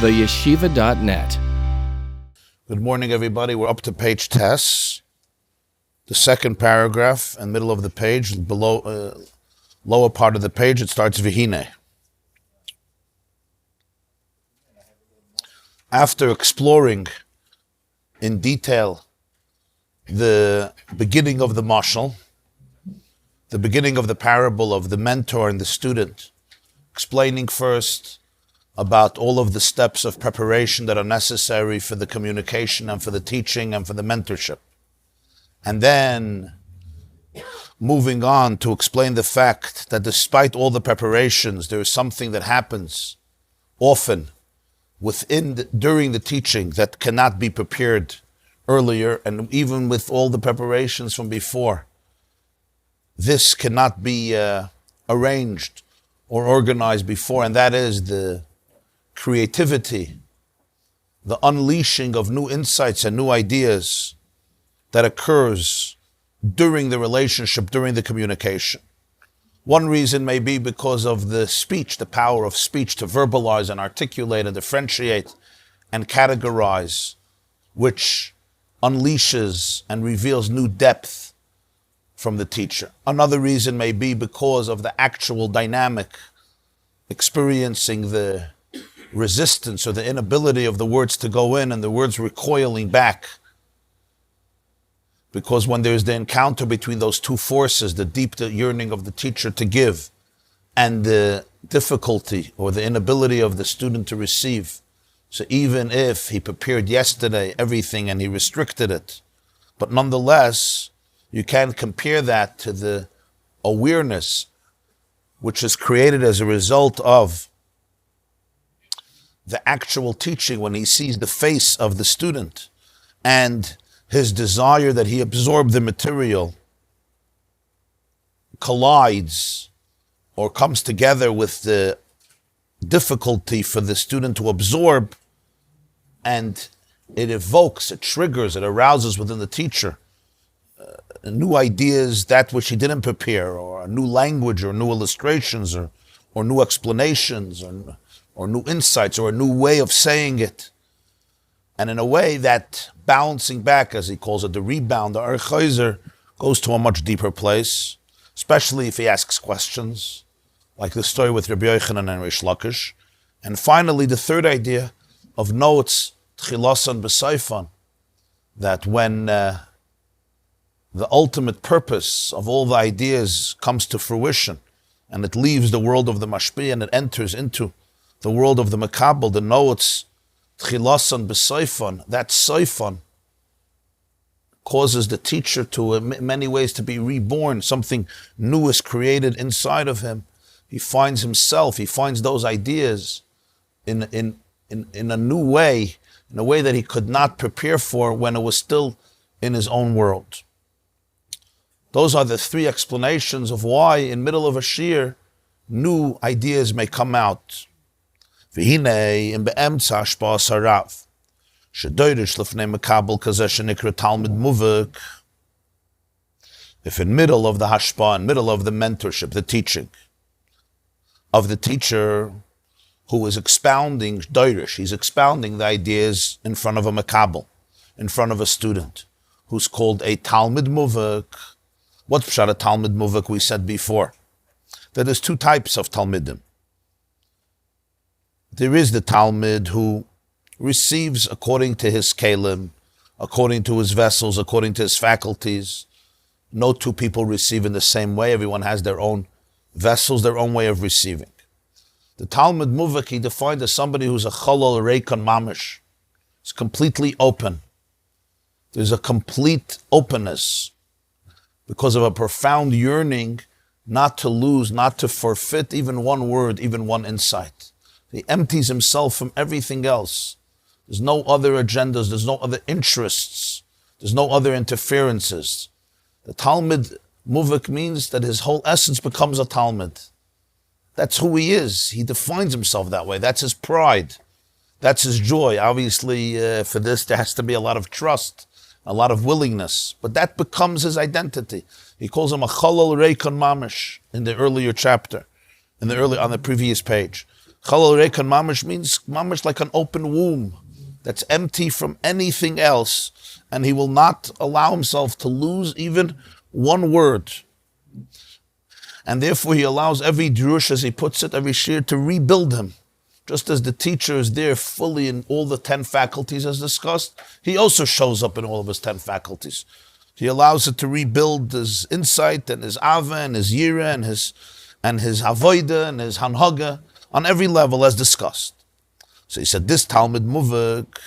theyeshiva.net. Good morning, everybody. We're up to page Tes, the second paragraph, and middle of the page, below, lower part of the page, it starts Vihine. After exploring in detail the beginning of the mashal, the beginning of the parable of the mentor and the student, explaining first about all of the steps of preparation that are necessary for the communication and for the teaching and for the mentorship. And then moving on to explain the fact that despite all the preparations, there is something that happens often during the teaching that cannot be prepared earlier, and even with all the preparations from before, this cannot be arranged or organized before, and that is the creativity, the unleashing of new insights and new ideas that occurs during the relationship, during the communication. One reason may be because of the speech, the power of speech to verbalize and articulate and differentiate and categorize, which unleashes and reveals new depth from the teacher. Another reason may be because of the actual dynamic, experiencing the resistance or the inability of the words to go in and the words recoiling back. Because when there's the encounter between those two forces, the deep yearning of the teacher to give and the difficulty or the inability of the student to receive, so even if he prepared yesterday everything and he restricted it, but nonetheless, you can't compare that to the awareness which is created as a result of the actual teaching when he sees the face of the student and his desire that he absorb the material collides or comes together with the difficulty for the student to absorb, and it evokes, it triggers, it arouses within the teacher new ideas, that which he didn't prepare, or a new language, or new illustrations, or new explanations, or new insights, or a new way of saying it. And in a way that bouncing back, as he calls it, the rebound, the archaizer, goes to a much deeper place, especially if he asks questions, like the story with Rabbi Yochanan and Rish Lakish. And finally, the third idea of notes, tchilasan b'saifan, that when the ultimate purpose of all the ideas comes to fruition, and it leaves the world of the mashpi and it enters into the world of the makabel, the notes, tchilasan b'saifan, that saifan causes the teacher to, in many ways, to be reborn. Something new is created inside of him. He finds himself, he finds those ideas in a new way, in a way that he could not prepare for when it was still in his own world. Those are the three explanations of why, in middle of a shir, new ideas may come out. V'hinei im be'emtza hashpa'as harav, shedoirish lefnei makabel kazeh shenikra talmid muvak. If in middle of the hashpa'ah, in middle of the mentorship, the teaching of the teacher who is expounding doirish, he's expounding the ideas in front of a makabel, in front of a student, who's called a talmid muvak. What's pshat a talmid muvak? We said before that there's two types of talmidim. There is the talmid who receives according to his kelim, according to his vessels, according to his faculties. No two people receive in the same way. Everyone has their own vessels, their own way of receiving. The talmid muvak he defined as somebody who's a cholol reikon mamish. It's completely open. There's a complete openness because of a profound yearning not to lose, not to forfeit even one word, even one insight. He empties himself from everything else. There's no other agendas, there's no other interests, there's no other interferences. The talmid muvak means that his whole essence becomes a talmid. That's who he is. He defines himself that way. That's his pride. That's his joy. Obviously, for this, there has to be a lot of trust, a lot of willingness. But that becomes his identity. He calls him a cholol reikon mamish in the earlier chapter, on the previous page. Chalal Reikan Mamash means Mamash like an open womb that's empty from anything else, and he will not allow himself to lose even one word. And therefore he allows every drush, as he puts it, every shir, to rebuild him. Just as the teacher is there fully in all the 10 faculties as discussed, he also shows up in all of his 10 faculties. He allows it to rebuild his insight and his ava and his yira and his avoida and his hanhaga on every level as discussed. So he said, this Talmud Muvak,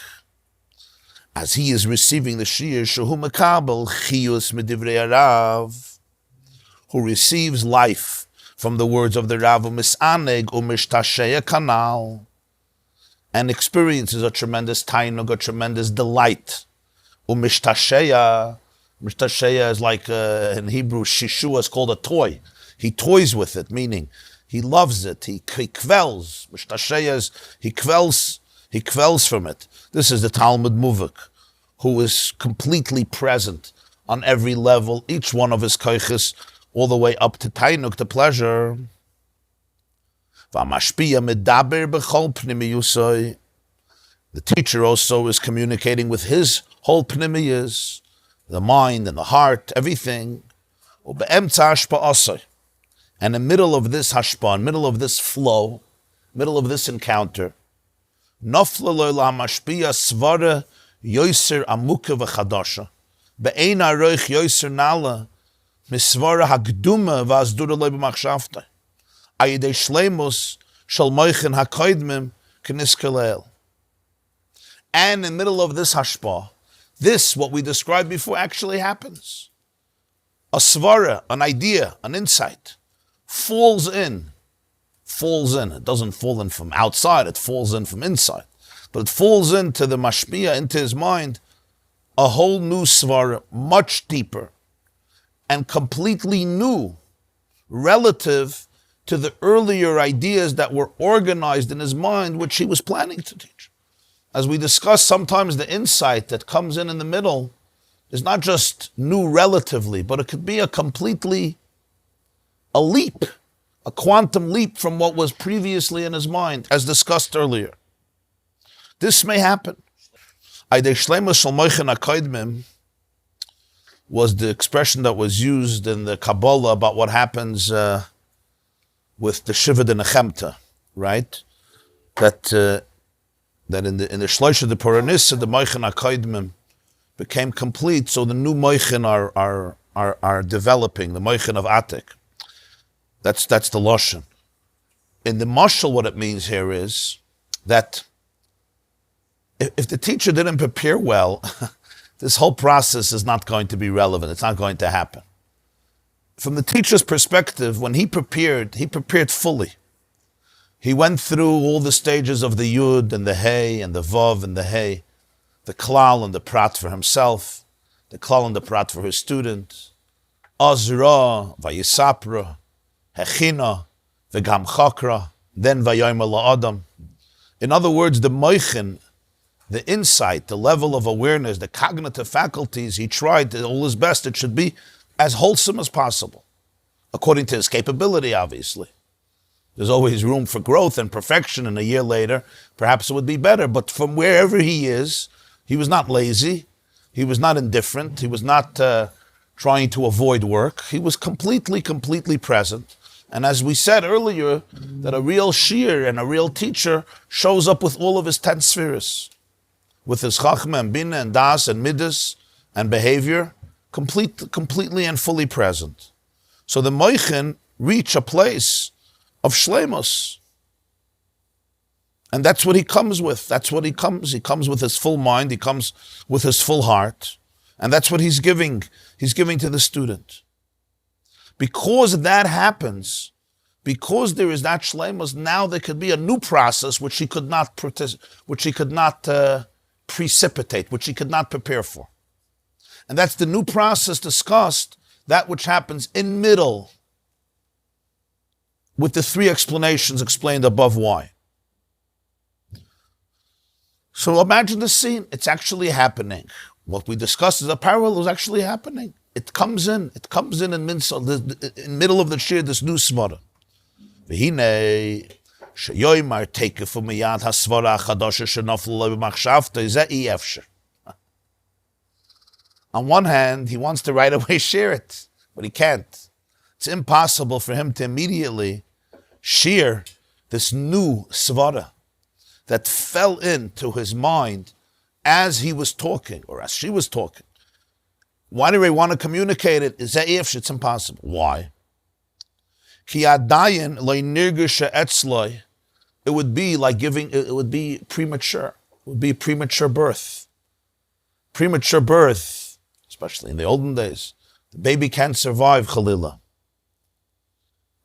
as he is receiving the shir, shehu mekabel chiyus medivrei harav, who receives life from the words of the Rav, misaneg umishtashea kanal, and experiences a tremendous tainug, a tremendous delight. Umishtashea, mishtashea is like in Hebrew, shishua is called a toy. He toys with it, meaning he loves it. He quells. Mishtashea is he quells from it. This is the Talmud Muvak, who is completely present on every level, each one of his koiches, all the way up to tainuk, to pleasure. The teacher also is communicating with his whole pnimiyas, the mind and the heart, everything. And in the middle of this hashpa, middle of this flow, middle of this encounter, nofla mashpia svara yoiser amuka v'chadasha, be'ena roich yoiser nala, misvara hagduma v'azdura loy b'machshavta, ayidei shleimus shal moichin hakoidmim k'niskalel. And in the middle of this hashpa, this, what we described before, actually happens. A svara, an idea, an insight, falls in. It doesn't fall in from outside, it falls in from inside. But it falls into the mashpia, into his mind, a whole new svara, much deeper, and completely new, relative to the earlier ideas that were organized in his mind, which he was planning to teach. As we discussed, sometimes the insight that comes in the middle is not just new relatively, but it could be a leap, a quantum leap from what was previously in his mind, as discussed earlier. This may happen. Was the expression that was used in the Kabbalah about what happens with the Shiva de Nechemta, right? That in the Shlosh of the Puranissa, the Moichin HaKoidmim became complete, so the new Moichin are developing, the Moichin of Atik. That's the Lashon. In the Mashal, what it means here is that if the teacher didn't prepare well, this whole process is not going to be relevant. It's not going to happen. From the teacher's perspective, when he prepared fully. He went through all the stages of the Yud and the Hey and the Vav and the Hey, the Klal and the Prat for himself, the Klal and the Prat for his student, Azra, Vayisapra, Hechina, V'gam Chakra, then Vayomer La'adam. In other words, the Moichin, the insight, the level of awareness, the cognitive faculties, he tried all his best. It should be as wholesome as possible, according to his capability, obviously. There's always room for growth and perfection, and a year later, perhaps it would be better. But from wherever he is, he was not lazy, he was not indifferent, he was not trying to avoid work. He was completely present. And as we said earlier, that a real shir and a real teacher shows up with all of his 10 spheres, with his chachma and bina and das and midas and behavior, completely and fully present. So the moichin reach a place of shleimus. And that's what he comes with. That's what he comes. He comes with his full mind. He comes with his full heart. And that's what he's giving. He's giving to the student. Because that happens, because there is that shleimus, now there could be a new process which he could not precipitate, which he could not prepare for. And that's the new process discussed, that which happens in middle, with the 3 explanations explained above why. So imagine the scene. It's actually happening. What we discussed as a parallel is actually happening. It comes in middle of the shir, this new smara. V'hinei Sheyoymar tekefu miyad hasvara chadasha shenaflu lo b'machshavta zeh efshar. On one hand, he wants to right away share it, but he can't. It's impossible for him to immediately share this new svara that fell into his mind as he was talking, or as she was talking. Why do they want to communicate it? It's impossible. Why? It would be like it would be premature. It would be premature birth. Premature birth, especially in the olden days. The baby can't survive, Chalila.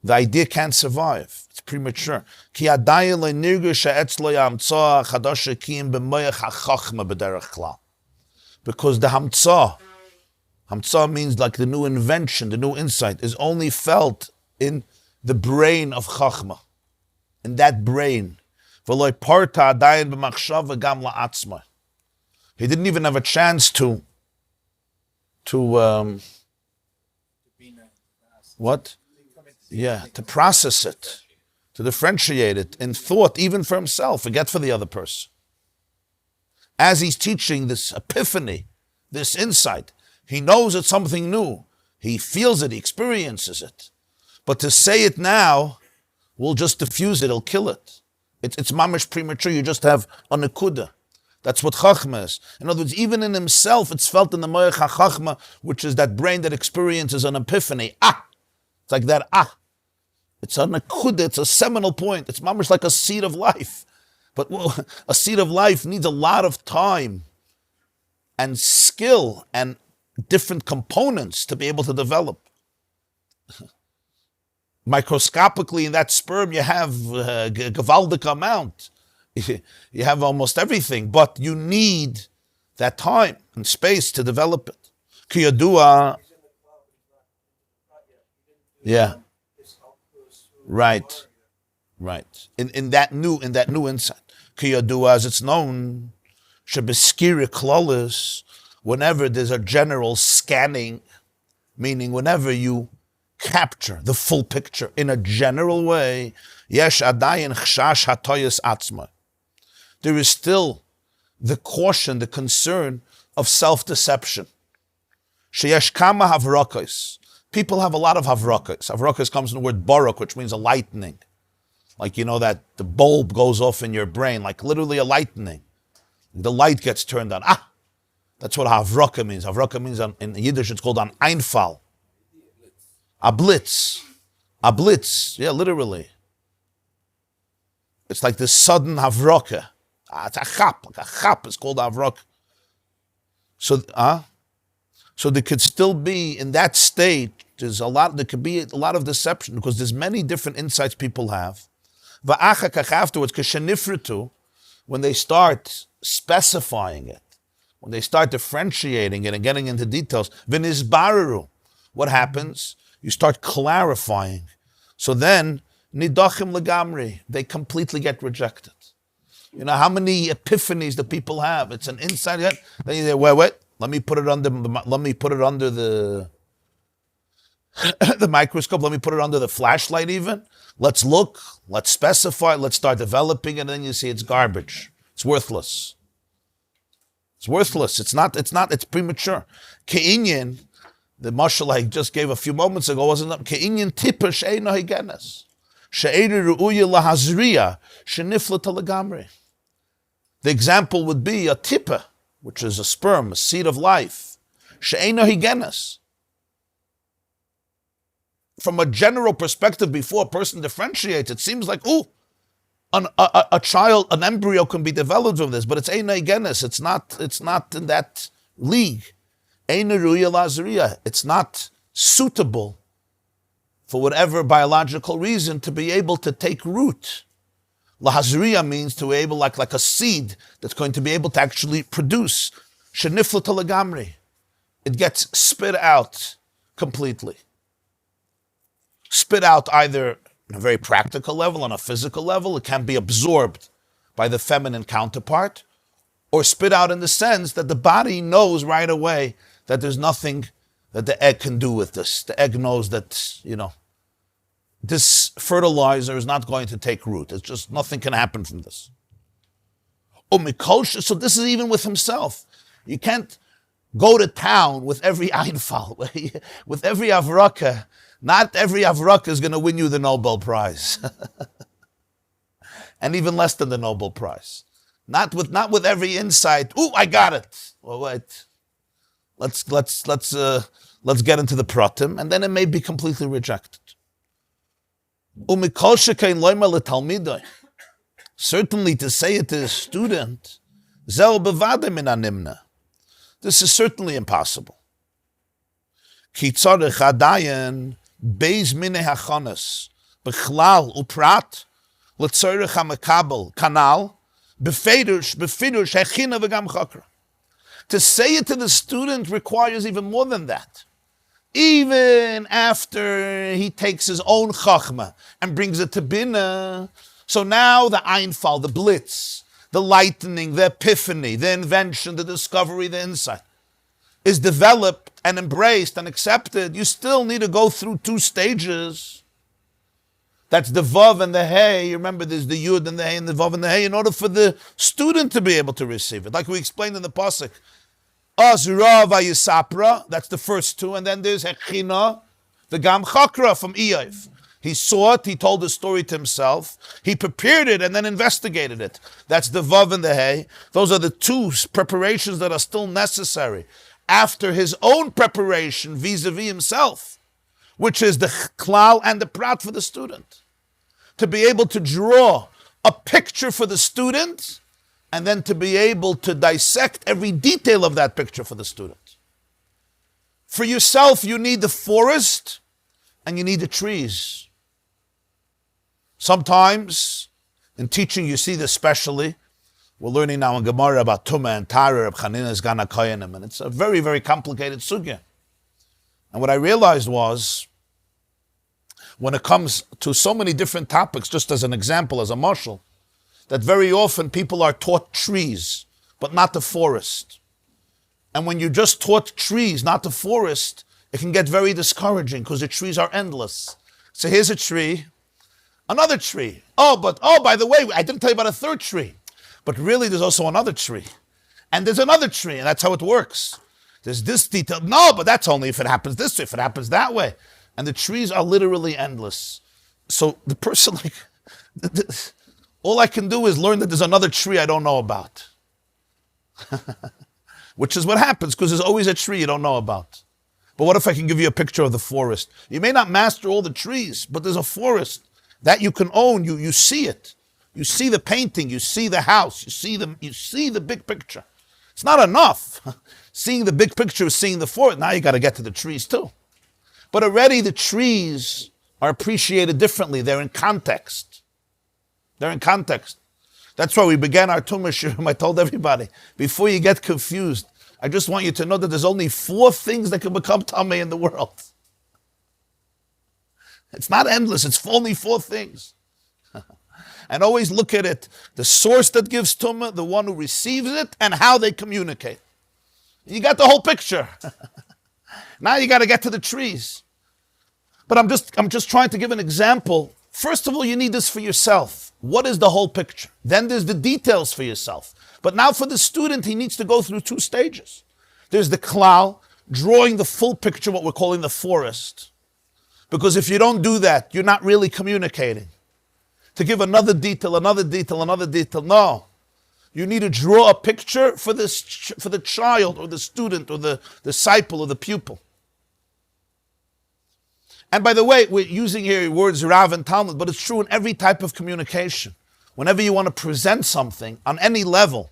The idea can't survive. It's premature. Because the Hamtzah means like the new invention, the new insight, is only felt in the brain of Chachma, in that brain. He didn't even have a chance to what? Yeah, to process it, to differentiate it in thought, even for himself, forget for the other person. As he's teaching this epiphany, this insight, he knows it's something new. He feels it, he experiences it. But to say it now will just diffuse it, it'll kill it. It's mamish premature, you just have a nekuda. That's what Chachma is. In other words, even in himself, it's felt in the Moech HaChachma, which is that brain that experiences an epiphany. It's like that It's a nekuda, it's a seminal point. It's mamish like a seed of life. But a seed of life needs a lot of time and skill and different components to be able to develop. Microscopically, in that sperm, you have a gewaldic amount. You have almost everything, but you need that time and space to develop it. Kiyadua. Yeah. Right. In that new insight. Kiyadua, as it's known, shebeskiri klolis, whenever there's a general scanning, meaning whenever you capture the full picture in a general way, yesh adayin chshash hatoyas atzma. There is still the caution, the concern of self-deception. Sheyesh kama havrokos. People have a lot of havrokos. Havrokos comes from the word barak, which means a lightning. Like, you know, that the bulb goes off in your brain, like literally a lightning. The light gets turned on. That's what havraka means. Havraka means in Yiddish, it's called an einfall. A blitz. Yeah, literally. It's like this sudden havraka. It's a chap. Like a chap is called havraka. So there could still be, in that state, there could be a lot of deception because there's many different insights people have. Afterwards, when they start specifying it, when they start differentiating it and getting into details, what happens? You start clarifying. So then, nidachim legamri, they completely get rejected. You know how many epiphanies the people have? It's an insight. Then you say, wait. Let me put it under the the microscope. Let me put it under the flashlight. Even let's look. Let's specify. Let's start developing it. And then you see it's garbage. It's worthless. It's worthless. It's not. It's premature. Ke'inyan, the mashal I just gave a few moments ago, wasn't it? Ke'inyan tipper she'eino higenes she'einu ru'uya lahazriya she'nifla talagamri. The example would be a tipper, which is a sperm, a seed of life. She'eino higenes. From a general perspective, before a person differentiates, it seems like, a child, an embryo can be developed from this, but it's eino higenes. It's not in that league. Eino ru'uya lahazriya. It's not suitable for whatever biological reason to be able to take root. Lahazriya means to be able, like a seed that's going to be able to actually produce. Shenifla talagamri. It gets spit out completely. Spit out either on a very practical level, on a physical level. It can be absorbed by the feminine counterpart, or spit out in the sense that the body knows right away that there's nothing that the egg can do with this. The egg knows that, this fertilizer is not going to take root. It's just nothing can happen from this. So this is even with himself. You can't go to town with every Einfall, with every Avraka. Not every Avraka is going to win you the Nobel Prize. And even less than the Nobel Prize. Not with every insight. Ooh, I got it. Well, wait. Let's get into the pratim, and then it may be completely rejected. Certainly to say it to a student, this is certainly impossible. To say it to the student requires even more than that. Even after he takes his own chachma and brings it to Bina, so now the Einfall, the blitz, the lightning, the epiphany, the invention, the discovery, the insight is developed and embraced and accepted. You still need to go through two stages. That's the Vav and the Hey. You remember there's the Yud and the Hey and the Vav and the Hey in order for the student to be able to receive it. Like we explained in the Pasuk. Azra vayisapra, that's the first two. And then there's Hechina, the Gam Chakra from Eiv. He saw it, he told the story to himself, he prepared it and then investigated it. That's the Vav and the Hey. Those are the two preparations that are still necessary after his own preparation vis-a-vis himself, which is the klal and the prat for the student. To be able to draw a picture for the student and then to be able to dissect every detail of that picture for the student. For yourself, you need the forest and you need the trees. Sometimes, in teaching, you see this especially. We're learning now in Gemara about Tumah and Tara, Reb Chanina's Gana Koyanim, and it's a very, very complicated sugya. And what I realized was, when it comes to so many different topics, just as an example, as a mashal, that very often people are taught trees, but not the forest. And when you're just taught trees, not the forest, it can get very discouraging because the trees are endless. So here's a tree, another tree. By the way, I didn't tell you about a third tree. But really, there's also another tree. And there's another tree, and that's how it works. There's this detail. No, but that's only if it happens this way, if it happens that way. And the trees are literally endless. So the person, all I can do is learn that there's another tree I don't know about. Which is what happens, because there's always a tree you don't know about. But what if I can give you a picture of the forest? You may not master all the trees, but there's a forest that you can own. You see it. You see the painting, you see the house, you see the big picture. It's not enough. Seeing the big picture is seeing the forest. Now you got to get to the trees too. But already the trees are appreciated differently. They're in context. That's why we began our Tumah Shirim. I told everybody, before you get confused, I just want you to know that there's only 4 things that can become Tameh in the world. It's not endless. It's only 4 things. And always look at it, the source that gives Tumah, the one who receives it, and how they communicate. You got the whole picture. Now you got to get to the trees. But I'm just trying to give an example. First of all, you need this for yourself. What is the whole picture? Then there's the details for yourself. But now for the student, he needs to go through 2 stages. There's the klal, drawing the full picture, what we're calling the forest. Because if you don't do that, you're not really communicating. To give another detail. No. You need to draw a picture for the child or the student or the disciple or the pupil. And by the way, we're using here words Rav and Talmud, but it's true in every type of communication. Whenever you want to present something on any level,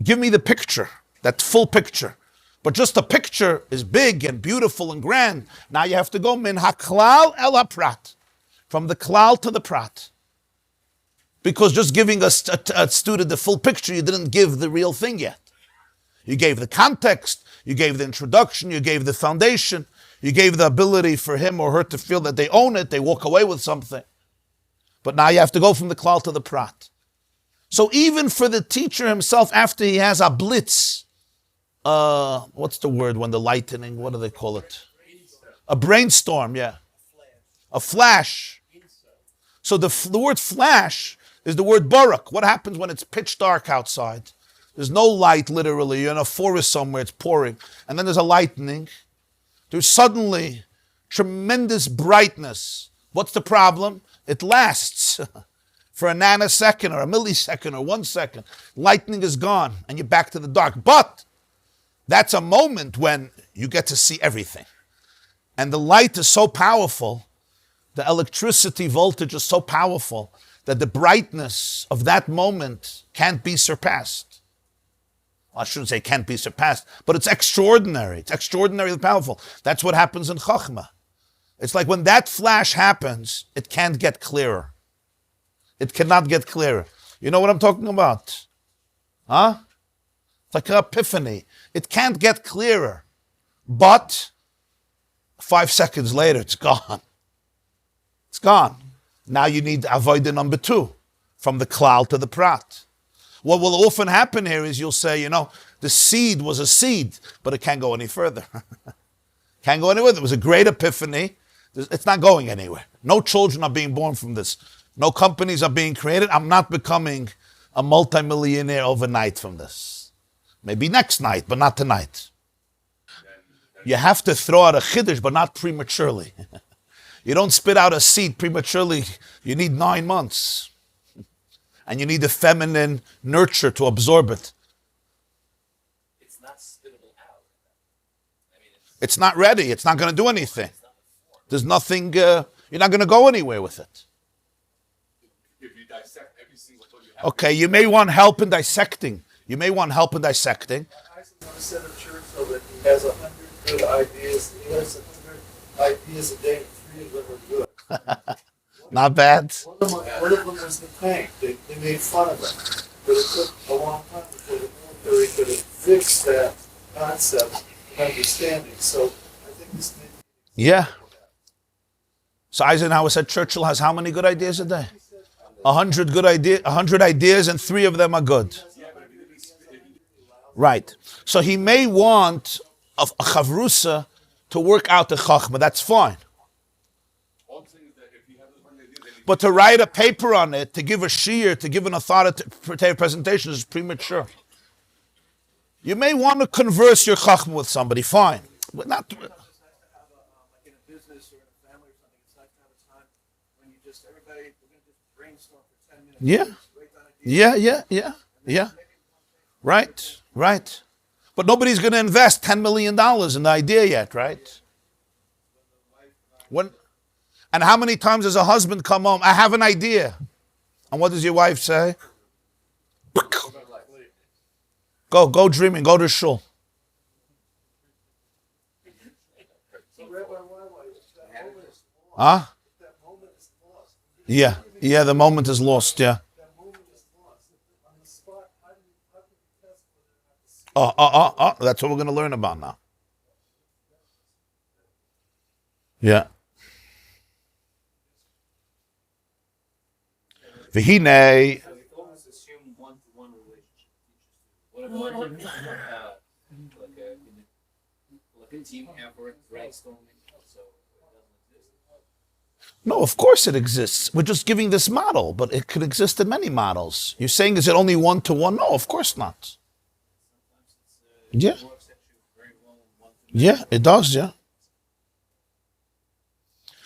give me the picture, that full picture. But just a picture is big and beautiful and grand. Now you have to go min haklal el haprat. From the klal to the prat. Because just giving a student the full picture, you didn't give the real thing yet. You gave the context, you gave the introduction, you gave the foundation, you gave the ability for him or her to feel that they own it, they walk away with something. But now you have to go from the klal to the prat. So even for the teacher himself, after he has a blitz, what's the word when the lightning, what do they call it? A brainstorm, yeah. A flash. So the word flash is the word barak. What happens when it's pitch dark outside? There's no light, literally. You're in a forest somewhere, it's pouring. And then there's a lightning. There's suddenly tremendous brightness. What's the problem? It lasts for a nanosecond or a millisecond or 1 second. Lightning is gone and you're back to the dark. But that's a moment when you get to see everything. And the light is so powerful, the electricity voltage is so powerful that the brightness of that moment can't be surpassed. Well, I shouldn't say can't be surpassed, but it's extraordinary. It's extraordinarily powerful. That's what happens in Chochmah. It's like when that flash happens, it can't get clearer. It cannot get clearer. You know what I'm talking about? Huh? It's like an epiphany. It can't get clearer. But 5 seconds later, it's gone. It's gone. Now you need avodah number 2, from the klal to the prat. What will often happen here is you'll say, the seed was a seed, but it can't go any further. Can't go anywhere. There was a great epiphany. It's not going anywhere. No children are being born from this. No companies are being created. I'm not becoming a multimillionaire overnight from this. Maybe next night, but not tonight. You have to throw out a chiddush, but not prematurely. You don't spit out a seed prematurely. You need 9 months. And you need the feminine nurture to absorb it. It's not spittable out. It's not ready. It's not going to do anything. There's nothing, you're not going to go anywhere with it. If you dissect every single thing you have. Okay, you may want help in dissecting. I want to set a church so that he has 100 good ideas. He has 100 ideas a day, and 3 of them are good. Not bad. One of them was the tank. They made fun of it. But it took a long time before the military could have fixed that concept and understanding. So I think this may be... Yeah. So Eisenhower said Churchill has how many good ideas a day? 100 good ideas, 100 ideas, and 3 of them are good. Right. So he may want a chavrusa to work out the chachma. That's fine. But to write a paper on it, to give a shiur, to give an authoritative presentation is premature. You may want to converse your chachma with somebody, fine. But not... Like in a business or in a family or something, it's nice to have a time when you just, everybody, we're going to just brainstorm for 10 minutes. Yeah. Right. But nobody's going to invest $10 million in the idea yet, right? And how many times does a husband come home, I have an idea. And what does your wife say? Go dreaming, go to Shul. Huh? Yeah, the moment is lost, yeah. That's what we're going to learn about now. Yeah. V'hinei. Almost assume one-to-one relationship. What if like a team effort, brainstorming, so it doesn't exist? No, of course it exists. We're just giving this model, but it could exist in many models. You're saying, is it only one-to-one? No, of course not. Yeah. Yeah, it does, yeah.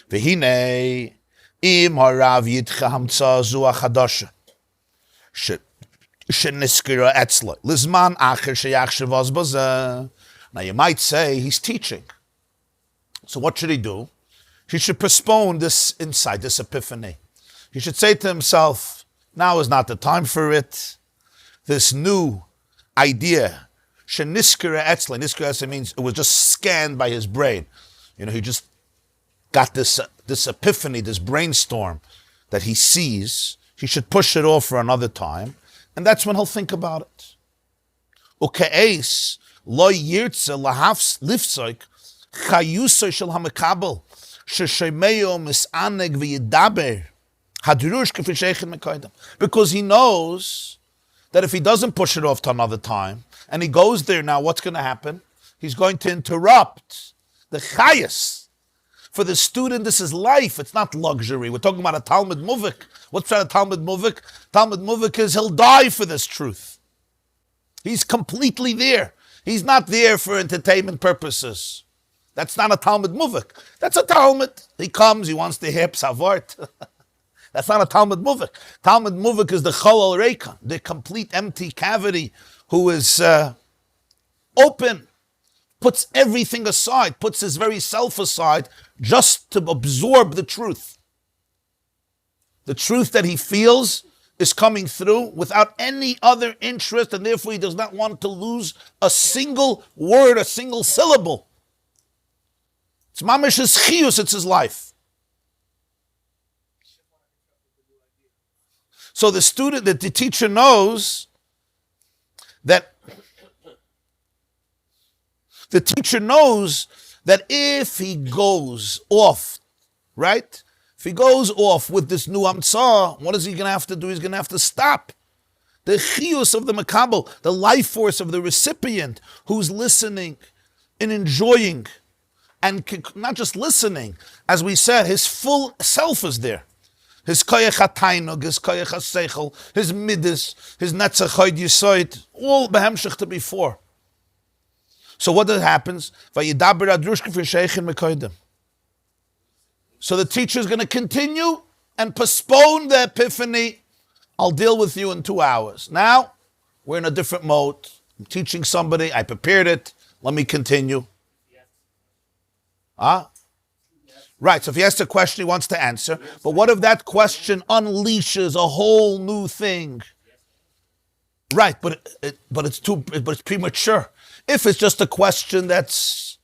V'hinei im harav yitcha hamtza zu achadasha sheniskira etzla lizman acher sheyach shavaz bazeh. Now you might say he's teaching. So what should he do? He should postpone this insight, this epiphany. He should say to himself, now is not the time for it. This new idea, sheniskira etzla, niskira means it was just scanned by his brain. He just got this epiphany, this brainstorm that he sees. He should push it off for another time, and that's when he'll think about it. Uke'eis lo yirtze lahafs lifsoik chayusoy shel hamakabel sheshemeyo misaneg v'yidaber hadrush k'fi sheichin mekoydem. Because he knows that if he doesn't push it off to another time, and he goes there now, what's going to happen? He's going to interrupt the chayas For the student, this is life. It's not luxury. We're talking about a Talmud Muvik. What's that, a Talmud Muvik? Talmud Muvik is he'll die for this truth. He's completely there. He's not there for entertainment purposes. That's not a Talmud Muvik. That's a Talmud. He comes, he wants to hear Psavart. That's not a Talmud Muvik. Talmud Muvik is the Cholol Reika, the complete empty cavity who is open, puts everything aside, puts his very self aside just to absorb the truth. The truth that he feels is coming through without any other interest, and therefore he does not want to lose a single word, a single syllable. It's mamish his chiyus, it's his life. So the student, that the teacher knows that if he goes off, right? If he goes off with this new amtsah, what is he going to have to do? He's going to have to stop. The chiyus of the makabel, the life force of the recipient who's listening and enjoying, and not just listening, as we said, his full self is there. His koyach hatainug, his koyach haseichel, his midas, his netzach yisoid, all behemshich to before. So what happens? So the teacher is going to continue and postpone the epiphany. I'll deal with you in 2 hours. Now, we're in a different mode. I'm teaching somebody. I prepared it. Let me continue. Right, so if he asks a question, he wants to answer. But what if that question unleashes a whole new thing? Right, but it's premature. If it's just a question that's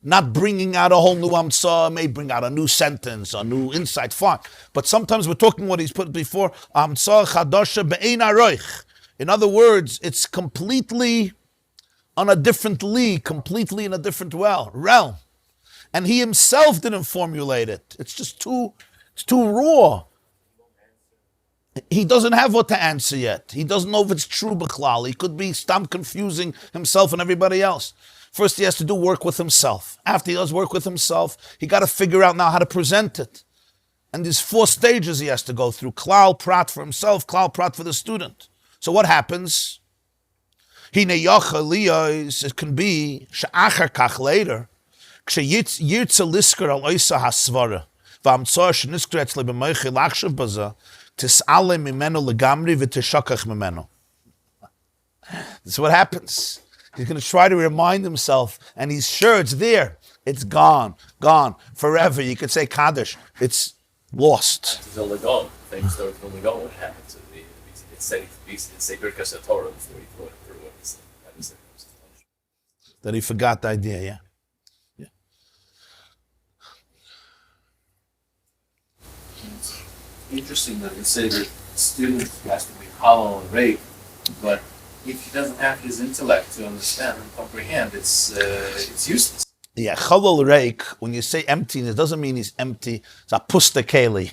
not bringing out a whole new amtsah, may bring out a new sentence, a new insight, fine. But sometimes we're talking what he's put before, amtsah chadasha be'ein aroich. In other words, it's completely on a different league, completely in a different realm. And he himself didn't formulate it. It's just too raw. He doesn't have what to answer yet. He doesn't know if it's true, b'chlal. He could be stop confusing himself and everybody else. First, he has to do work with himself. After he does work with himself, he got to figure out now how to present it. And there's 4 stages he has to go through. Klal, prat for himself, klal, prat for the student. So what happens? It can be, she'achar kach later, כשירצה לזכור על Eisa הסברה, והמצוא שנזכר אצלי במוחי לחשוב בזה, תסעלם ממנו לגמרי ותשכח ממנו. This is what happens. He's going to try to remind himself, and he's sure it's there. It's gone, forever. You could say Kaddish. It's lost. It's only gone. Things that it's only gone. What happens? It's sacred because of Torah before he threw it through. That he forgot the idea, yeah. Interesting that you say that the student has to be hollow and rape, but if he doesn't have his intellect to understand and comprehend, it's useless. Yeah, cholol reik, when you say emptiness, doesn't mean he's empty. It's a pusta keli.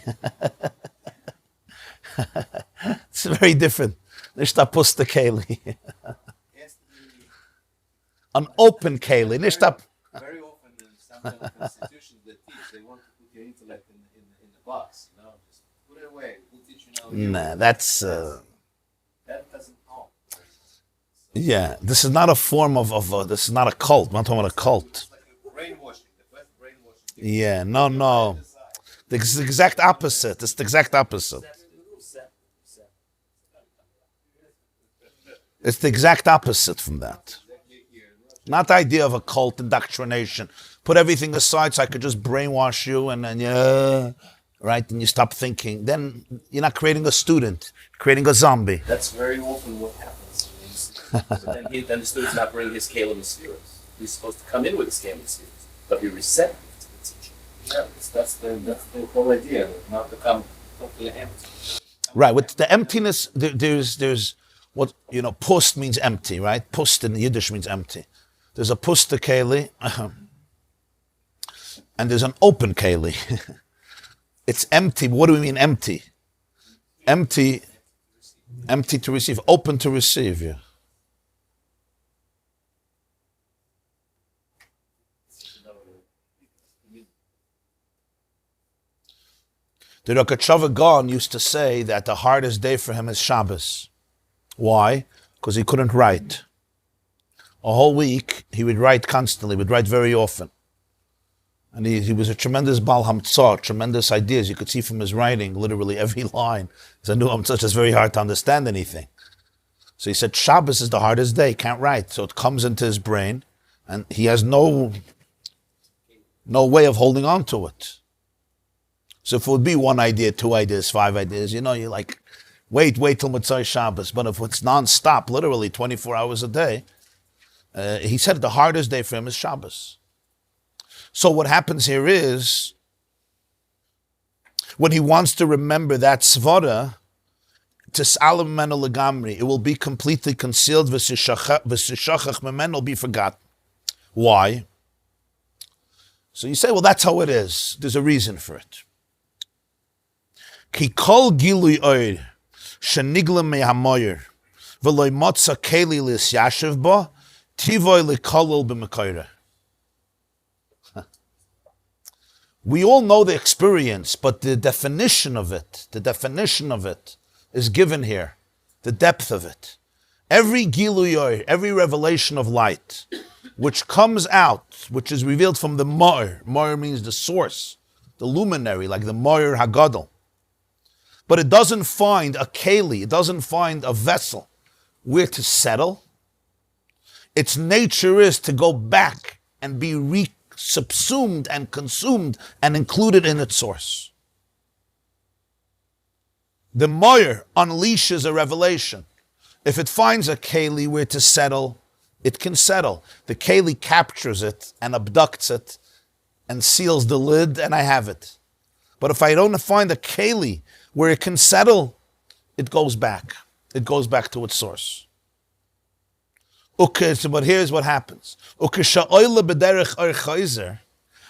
It's very different. Nicht a pusta keli. An open keli. Nicht a... Very often in some kind of institutions that teach, they want to put your intellect in the box, you know, just put it away. We'll teach you now. Nah, that's... That doesn't help. Yeah, this is not a form of this is not a cult. I'm not talking about a cult. It's like brainwashing, the best brainwashing. Yeah, no. It's the exact opposite. It's the exact opposite. It's the exact opposite from that. Not the idea of a cult indoctrination. Put everything aside so I could just brainwash you and then, right, and you stop thinking. Then you're not creating a student, you're creating a zombie. That's very often what happens. So then the student's not bringing his Caleb and spirits. He's supposed to come in with his Caleb and spirits, but be receptive to the teaching. Yeah, that's the whole idea, not to come totally empty. Right, with the emptiness, there's what, post means empty, right? Post in Yiddish means empty. There's a pusta keli, and there's an open keli. It's empty. What do we mean empty? Empty to receive, open to receive, yeah. The Rogatchover Gaon used to say that the hardest day for him is Shabbos. Why? Because he couldn't write. A whole week, he would write constantly, would write very often. And he was a tremendous Baal Hamtzah, tremendous ideas. You could see from his writing, literally every line. He's a new Hamtzah, it's very hard to understand anything. So he said, Shabbos is the hardest day, can't write. So it comes into his brain, and he has no way of holding on to it. So if it would be one idea, 2 ideas, 5 ideas, you're like, wait till Motzei Shabbos. But if it's non-stop, literally 24 hours a day, he said the hardest day for him is Shabbos. So what happens here is, when he wants to remember that svara, Tis'alam memenu legamri, it will be completely concealed, v'sishachach memenu will be forgotten. Why? So you say, well, that's how it is. There's a reason for it. Ki kol gilui oir, shenigla me'hamoyer, v'loi motza keli lis yashiv bo, tivoy lekolol b'mekoyre. We all know the experience, but the definition of it is given here, the depth of it. Every giluyoy, every revelation of light, which comes out, which is revealed from the Ma'or means the source, the luminary, like the Ma'or Hagadol. But it doesn't find a keli, it doesn't find a vessel where to settle. Its nature is to go back and be subsumed and consumed and included in its source. The Ma'or unleashes a revelation. If it finds a keli where to settle, it can settle. The keli captures it and abducts it and seals the lid, and I have it. But if I don't find a keli where it can settle, it goes back. It goes back to its source. Okay, so but here's what happens. But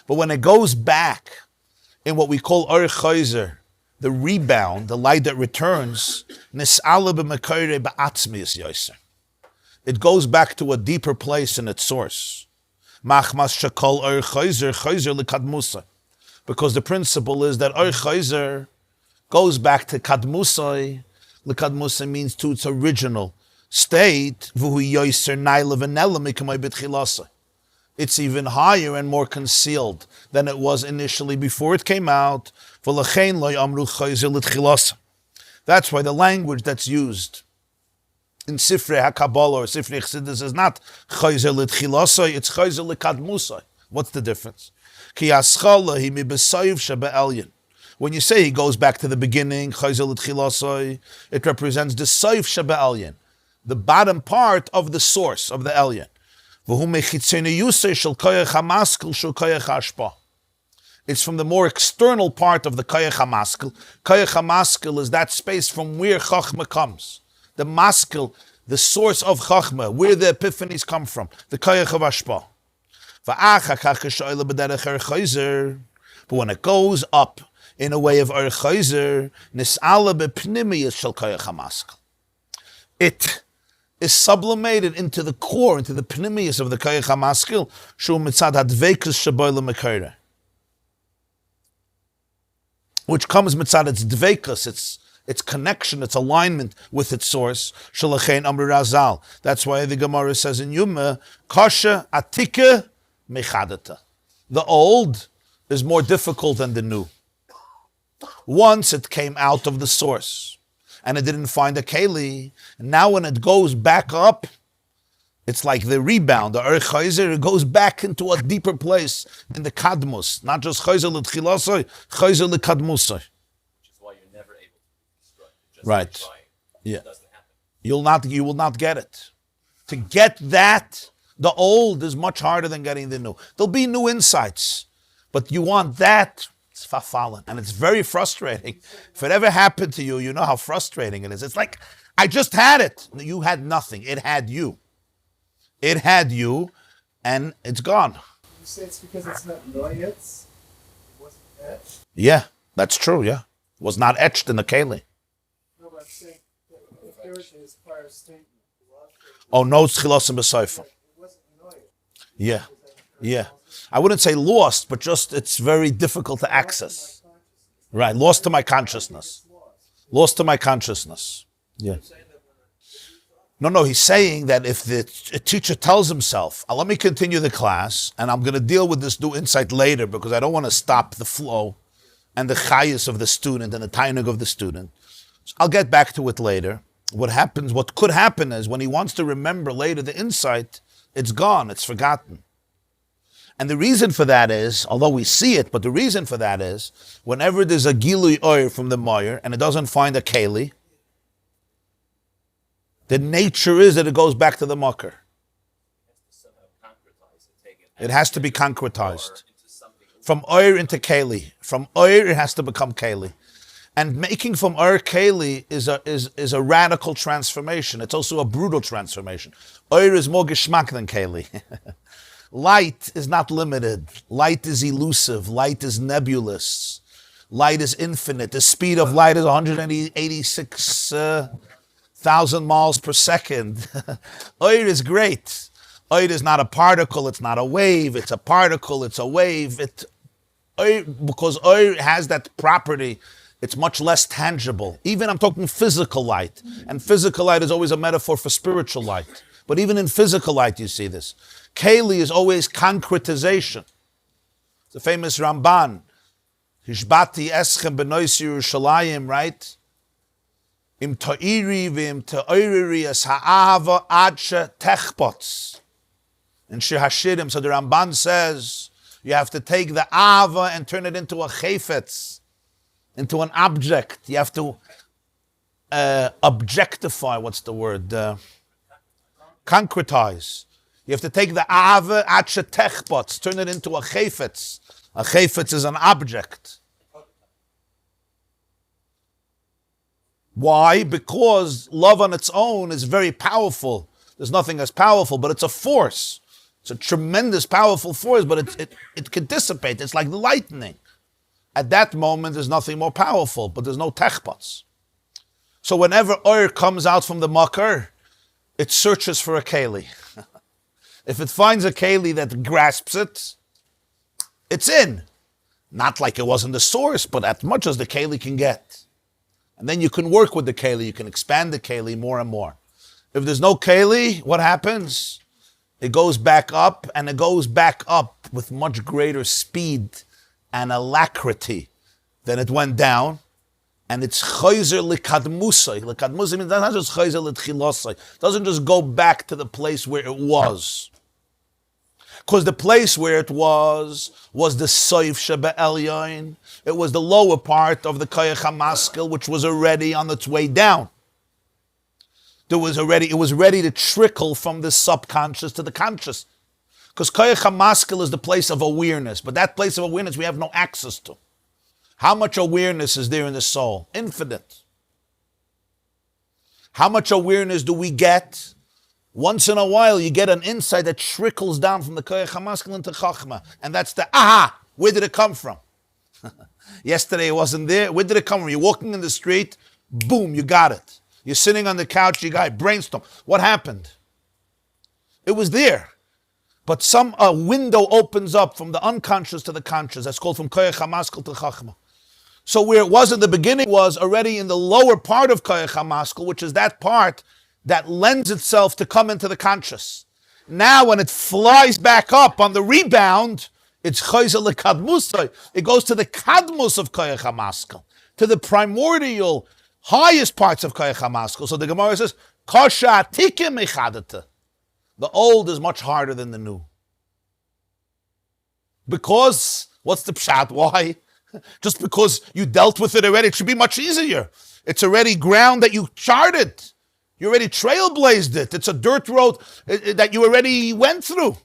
when it goes back in what we call Or Chayzer, the rebound, the light that returns, it goes back to a deeper place in its source. Because the principle is that Or Chayzer goes back to Kadmusai. Lekadmusai means to its original state. It's even higher and more concealed than it was initially before it came out. That's why the language that's used in Sifrei HaKabbalah or Sifrei Chassidus is not Chayzer L'Tchilasai, it's Chayzer L'Kadmusai. What's the difference? When you say he goes back to the beginning, Chayzer L'Tchilasai, it represents the Saif Shebe'elyon, the bottom part of the source of the Elyon. It's from the more external part of the Koyach HaMaskil. Koyach HaMaskil is that space from where Chachma comes. The Maskil, the source of Chachma, where the epiphanies come from. The Koyach of Ashpa. But when it goes up in a way of Or Chayzer, Nis'ala b'pnimiyas shel Koyach HaMaskil. It is sublimated into the core, into the pnimius of the Koyach HaMaskil, shu mitzad hadveikus shaboy l'mekoyre, which comes mitzad its dveikus, its connection, its alignment with its source. Shalachein Amr Razal. That's why the Gemara says in Yuma, Kasha atika mechadata. The old is more difficult than the new. Once it came out of the source, and it didn't find a keli. And now when it goes back up, it's like the rebound, the Or Chayzer, it goes back into a deeper place in the Kadmus. Not just Chayzer l'Tchilasai, Chayzer l'Kadmusai. Which is why you're never able to destroy it. Just Right. trying. Yeah. It doesn't happen. You will not get it. To get that, the old is much harder than getting the new. There'll be new insights, but you want that, it's fafalin. And it's very frustrating. If it ever happened to you, you know how frustrating it is. It's like, I just had it. You had nothing. It had you. It had you, and it's gone. You say it's because it's not noyetz? It wasn't etched? Yeah, that's true, yeah. It was not etched in the keli. No, but I'm saying, if there was his prior statement, Oh, no tchilasim b'soifa. it wasn't noyetz. Yeah. I wouldn't say lost, but just it's very difficult to access. Right, lost to my consciousness. Lost to my consciousness. Yeah. No, he's saying that if the teacher tells himself, let me continue the class, and I'm going to deal with this new insight later because I don't want to stop the flow and the chayus of the student and the tainug of the student. So I'll get back to it later. What could happen is when he wants to remember later the insight, it's gone, it's forgotten. And the reason for that is, although we see it, but the reason for that is, whenever there's a gilui oyer from the moyer and it doesn't find a keli, the nature is that it goes back to the mucker. It has to be concretized. From oyer into keli. From oyer it has to become keli. And making from oyer keli is a radical transformation. It's also a brutal transformation. Oyer is more geschmack than keli. Light is not limited. Light is elusive. Light is nebulous. Light is infinite. The speed of light is 186,000 miles per second. Oyer is great. Oyer is not a particle. It's not a wave. It's a particle. It's a wave. Because oyer has that property, it's much less tangible. Even I'm talking physical light. And physical light is always a metaphor for spiritual light. But even in physical light, you see this. Keli is always concretization. The famous Ramban, Hishbati eschem benois Yerushalayim, right? Im ta'iri v'im ta'iriri es ha'ava adshe techpots. In Shir Hashirim, so the Ramban says, you have to take the ava and turn it into a chayfetz, into an object. You have to objectify, what's the word? Concretize. You have to take the ava adshe techpots, turn it into a chayfetz. A chayfetz is an object. Why? Because love on its own is very powerful. There's nothing as powerful, but it's a force. It's a tremendous, powerful force, but it can dissipate. It's like the lightning. At that moment, there's nothing more powerful, but there's no techpots. So whenever oyer comes out from the makar, it searches for a keli. If it finds a keli that grasps it, it's in. Not like it wasn't the source, but as much as the keli can get. And then you can work with the keli. You can expand the keli more and more. If there's no keli, what happens? It goes back up, and it goes back up with much greater speed and alacrity than it went down. And it's chayzer likadmusay. Likadmusay means not just chayzer litchilosay. It doesn't just go back to the place where it was. Because the place where it was the soif sheba elyon. It was the lower part of the koyach hamaskil, which was already on its way down. It was ready to trickle from the subconscious to the conscious. Because koyach hamaskil is the place of awareness, but that place of awareness we have no access to. How much awareness is there in the soul? Infinite. How much awareness do we get? Once in a while, you get an insight that trickles down from the koyach hamaskil into chachma, and that's the aha. Where did it come from? Yesterday it wasn't there. Where did it come from? You're walking in the street, boom, you got it. You're sitting on the couch, you got it. Brainstorm. What happened? It was there. But a window opens up from the unconscious to the conscious. That's called from koyach hamaskil to chachma. So where it was in the beginning was already in the lower part of koyach hamaskil, which is that part that lends itself to come into the conscious. Now when it flies back up on the rebound, it's chayzer lekadmusay. It goes to the kadmus of koyach hamaskil, to the primordial, highest parts of koyach hamaskil. So the Gemara says, Kasha tikim echadata. The old is much harder than the new. Because, what's the pshat? Why? Just because you dealt with it already, it should be much easier. It's already ground that you charted. You already trailblazed it. It's a dirt road that you already went through.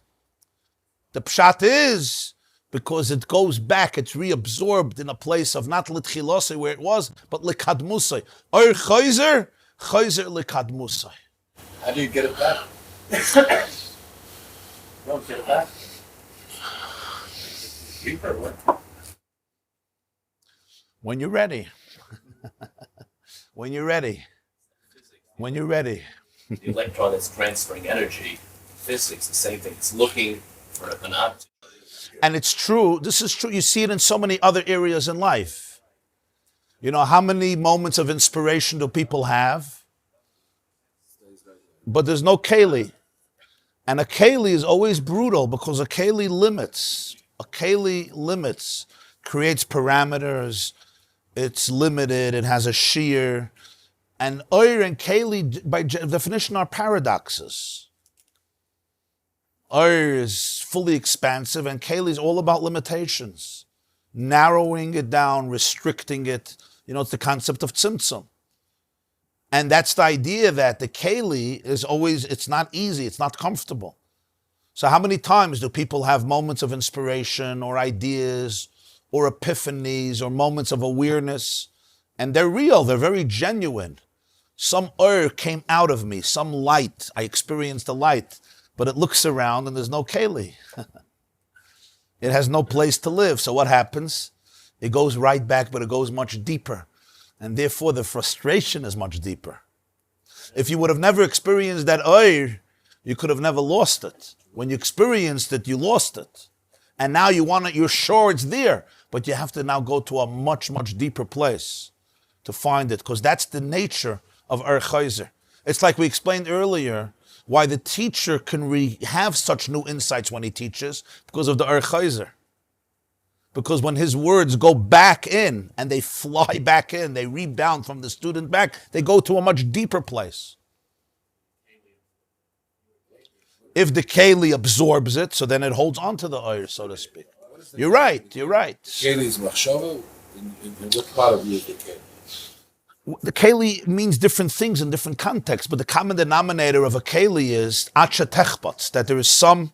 The pshat is because it goes back, it's reabsorbed in a place of not litchilosei where it was, but likadmusei. Or chayzer likadmusei. How do you get it back? You don't get it back. Deeper, what? When you're ready. When you're ready. When you're ready. The electron is transferring energy. Physics, the same thing. It's looking for an object. And it's true, this is true, you see it in so many other areas in life. You know, how many moments of inspiration do people have? But there's no keli. And a keli is always brutal because a keli limits. A keli limits, creates parameters, it's limited, it has a shear. And oir and keli, by definition, are paradoxes. Oir is fully expansive, and keli is all about limitations. Narrowing it down, restricting it. You know, it's the concept of tzimtzum. And that's the idea that the keli is always, it's not easy, it's not comfortable. So how many times do people have moments of inspiration or ideas or epiphanies or moments of awareness? And they're real, they're very genuine. Some came out of me, some light, I experienced a light, but it looks around and there's no keli. It has no place to live. So what happens? It goes right back, but it goes much deeper. And therefore the frustration is much deeper. If you would have never experienced that you could have never lost it. When you experienced it, you lost it. And now you want it, you're sure it's there, but you have to now go to a much, much deeper place to find it, because that's the nature of Chayzer. It's like we explained earlier, why the teacher can have such new insights when he teaches, because of the Chayzer. Because when his words go back in, and they fly back in, they rebound from the student back, they go to a much deeper place. If the keli absorbs it, so then it holds on to the oir, so to speak. You're right. Keli is machshava. In what part of you is the keli? The keli means different things in different contexts, but the common denominator of a keli is acha techbats, that there is some.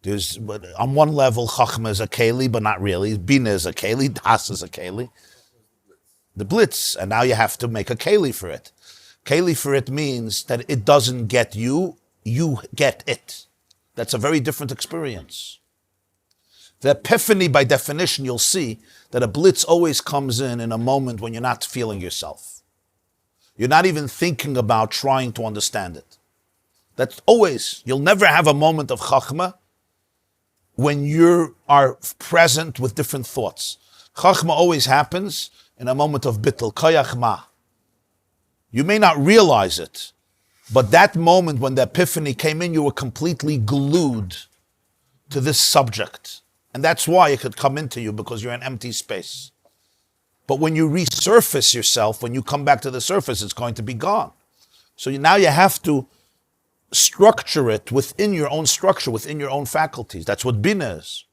But on one level, chachma is a keli, but not really. Bina is a keli, das is a keli. The blitz, and now you have to make a keli for it. Keli for it means that it doesn't get you, you get it. That's a very different experience. The epiphany, by definition, you'll see that a blitz always comes in a moment when you're not feeling yourself. You're not even thinking about trying to understand it. That's always, you'll never have a moment of chachma when you are present with different thoughts. Chachma always happens in a moment of bittul, koyach ma. You may not realize it, but that moment when the epiphany came in, you were completely glued to this subject. And that's why it could come into you, because you're in empty space. But when you resurface yourself, when you come back to the surface, it's going to be gone. So now you have to structure it within your own structure, within your own faculties. That's what bina is.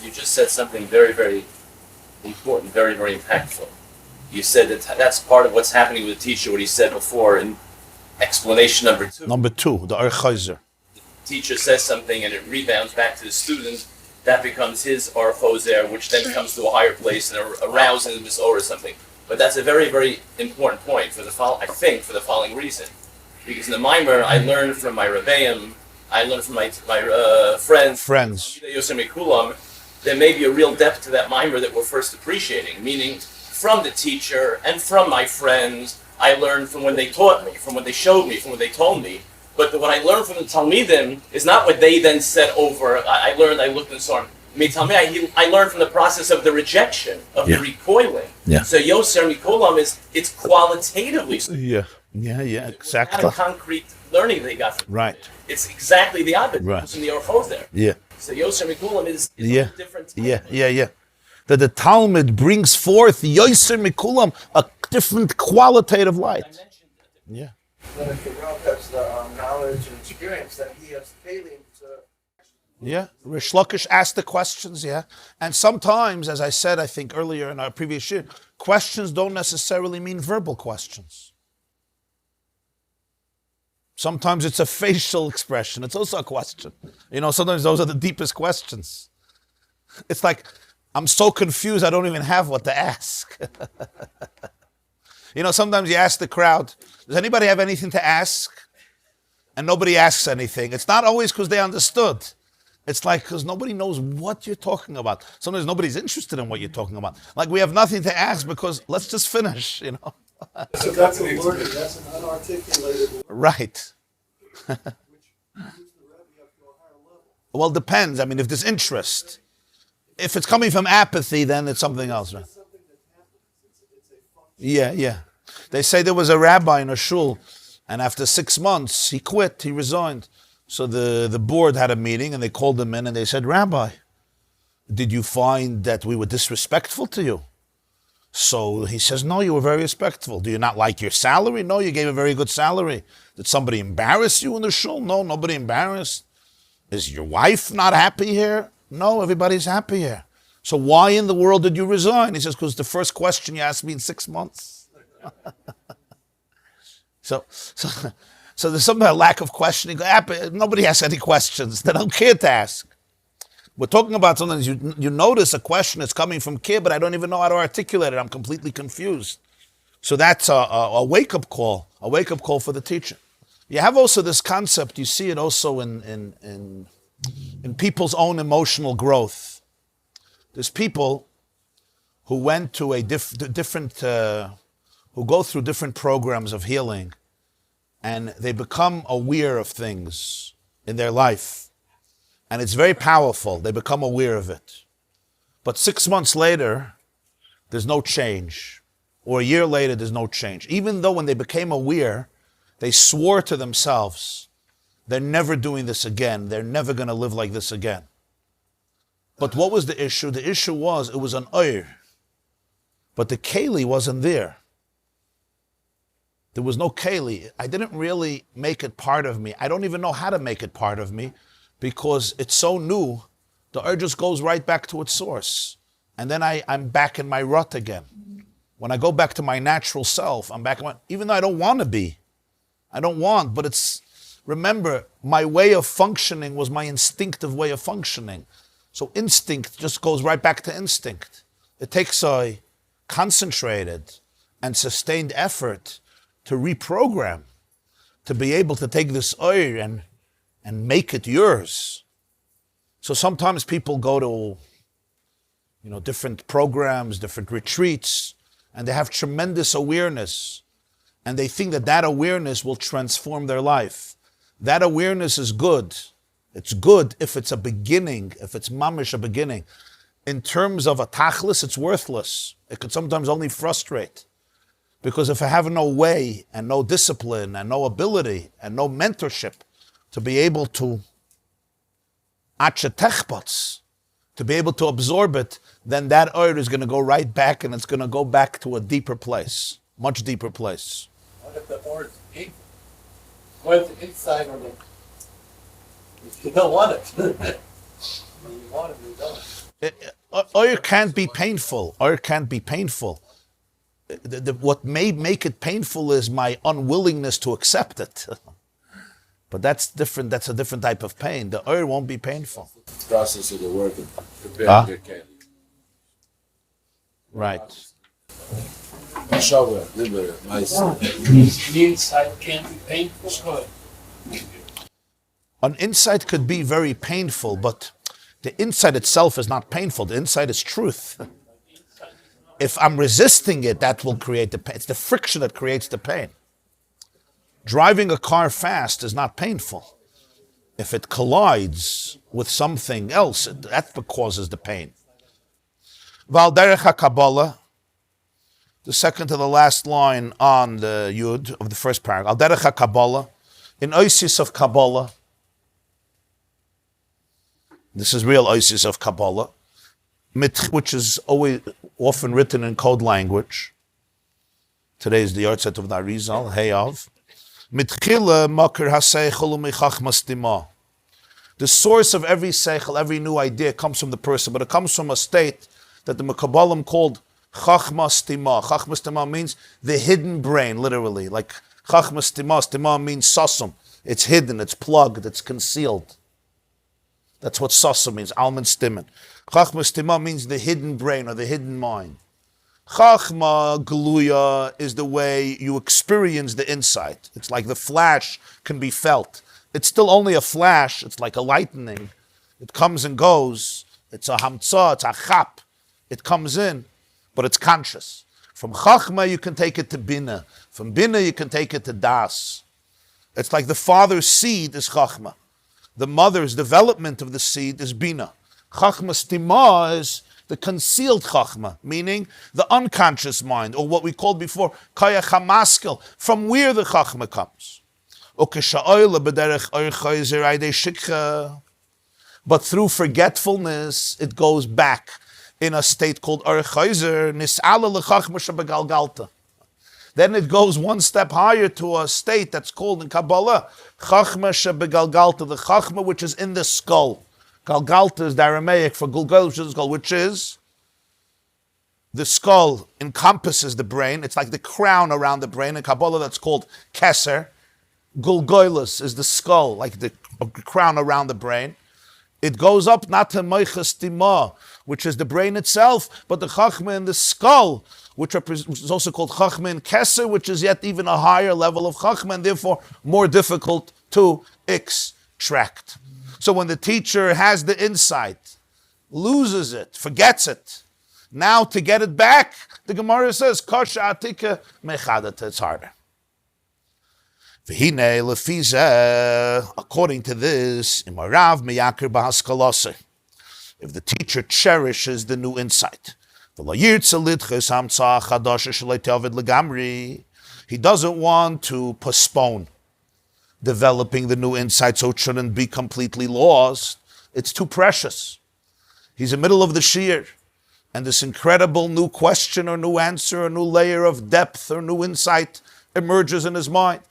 You just said something very, very important, very, very impactful. You said that that's part of what's happening with the teacher, what he said before in explanation number 2. Number 2, the Chayzer. The teacher says something and it rebounds back to the student. That becomes his Chozer, which then comes to a higher place and arouses this or something. But that's a very, very important point for the following reason. Because in the Maamar, I learned from my Rabbeim, I learned from my friends. There may be a real depth to that Maamar that we're first appreciating, meaning from the teacher and from my friends, I learned from when they taught me, from what they showed me, from what they told me. But what I learned from the Talmidim is not what they then said over. I looked and so on. I learned from the process of the rejection, of the recoiling. Yeah. So Yoser Mikulam it's qualitatively. Yeah, exactly. Not a concrete learning they got from Right. it. It's exactly the opposite. Right. It's in the Orchos there. Yeah. So Yoser Mikulam is Yeah. a different. Yeah. That the Talmud brings forth Yoser Mikulam, a different qualitative light. I mentioned that. Yeah. Then if the Rav has the knowledge and experience, then he has keli to. Yeah, Rish Lakish asked the questions, yeah. And sometimes, as I said, I think earlier in our previous year, questions don't necessarily mean verbal questions. Sometimes it's a facial expression. It's also a question. You know, sometimes those are the deepest questions. It's like, I'm so confused, I don't even have what to ask. You know, sometimes you ask the crowd, does anybody have anything to ask? And nobody asks anything. It's not always because they understood. It's like because nobody knows what you're talking about. Sometimes nobody's interested in what you're talking about. Like we have nothing to ask because let's just finish, you know. So that's a word, that's an unarticulated word. Right. Which moves the Rebbe up to a higher level. Well, it depends. I mean, if there's interest. If it's coming from apathy, then it's something else, right? Some Yeah. They say there was a rabbi in a shul, and after 6 months, he quit, he resigned. So the board had a meeting, and they called him in, and they said, Rabbi, did you find that we were disrespectful to you? So he says, no, you were very respectful. Do you not like your salary? No, you gave a very good salary. Did somebody embarrass you in the shul? No, nobody embarrassed. Is your wife not happy here? No, everybody's happy here. So why in the world did you resign? He says, because the first question you asked me in 6 months. So there's something about lack of questioning. Nobody has any questions. They don't care to ask. We're talking about something, you notice a question is coming from kid, but I don't even know how to articulate it. I'm completely confused. So that's a wake-up call for the teacher. You have also this concept, you see it also in people's own emotional growth. There's people who went to who go through different programs of healing, and they become aware of things in their life. And it's very powerful. They become aware of it. But 6 months later, there's no change. Or a year later, there's no change. Even though when they became aware, they swore to themselves, they're never doing this again. They're never going to live like this again. But what was the issue? The issue was, it was an oir. But the keli wasn't there. There was no keli. I didn't really make it part of me. I don't even know how to make it part of me, because it's so new, the urge just goes right back to its source. And then I'm back in my rut again. When I go back to my natural self, I'm back in even though I don't want to be. But it's, remember, my way of functioning was my instinctive way of functioning. So instinct just goes right back to instinct. It takes a concentrated and sustained effort to reprogram, to be able to take this oir and make it yours. So sometimes people go to, different programs, different retreats, and they have tremendous awareness, and they think that awareness will transform their life. That awareness is good. It's good if it's a beginning, if it's mamish a beginning. In terms of a tachlis, it's worthless. It could sometimes only frustrate. Because if I have no way, and no discipline, and no ability, and no mentorship, to be able to to be able to absorb it, then that oil is going to go right back, and it's going to go back to a deeper place, much deeper place. What if the oil is painful? What if the inside or if you don't want it? When you want it, you don't. Oil can't be painful. Oil can't be painful. What may make it painful is my unwillingness to accept it. But that's different. That's a different type of pain. The oil won't be painful. The process of the work of preparing the candy. Right. The inside can be painful. An inside could be very painful, but the inside itself is not painful. The inside is truth. If I'm resisting it, that will create the pain. It's the friction that creates the pain. Driving a car fast is not painful. If it collides with something else, that's what causes the pain. Val derech HaKabbalah, the second to the last line on the Yud of the first paragraph. Al derech HaKabbalah, in Oisis of Kabbalah, this is real Oisis of Kabbalah, which is always often written in code language. Today is the Yortzeit of the Arizal, Heyav. The source of every seichel, every new idea comes from the person, but it comes from a state that the Mekabalim called Chachma Stima. Chachma Stima means the hidden brain, literally. Like Chachma Stima, Stima means sasum. It's hidden, it's plugged, it's concealed. That's what sasum means, alman stimen. Chachma Stima means the hidden brain or the hidden mind. Chachma Gluya is the way you experience the insight. It's like the flash can be felt. It's still only a flash. It's like a lightning. It comes and goes. It's a hamtza, it's a chap. It comes in, but it's conscious. From Chachma you can take it to Bina. From Bina you can take it to Das. It's like the father's seed is Chachma. The mother's development of the seed is Bina. Chachma Stima is the concealed chachma, meaning the unconscious mind, or what we called before koyach hamaskel, from where the chachma comes. But through forgetfulness, it goes back in a state called Archaizer, Nis'ala l'chachma shebegalgalta. Then it goes one step higher to a state that's called in Kabbalah, Chachma shebegalgalta, the Chachma which is in the skull. Galgalta is the Aramaic for Gulgal, which is the skull, which is the skull encompasses the brain. It's like the crown around the brain. In Kabbalah, that's called Keser. Gulgoilus is the skull, like the crown around the brain. It goes up not to Moichas Tima, which is the brain itself, but the Chachma in the skull, which is also called Chachma in Keser, which is yet even a higher level of Chachma, and therefore more difficult to extract. So when the teacher has the insight, loses it, forgets it, now to get it back, the Gemara says, Kosha Atika Mechadata, it's harder. According to this, if the teacher cherishes the new insight, he doesn't want to postpone developing the new insight so it shouldn't be completely lost. It's too precious. He's in the middle of the shiur, and this incredible new question or new answer or new layer of depth or new insight emerges in his mind,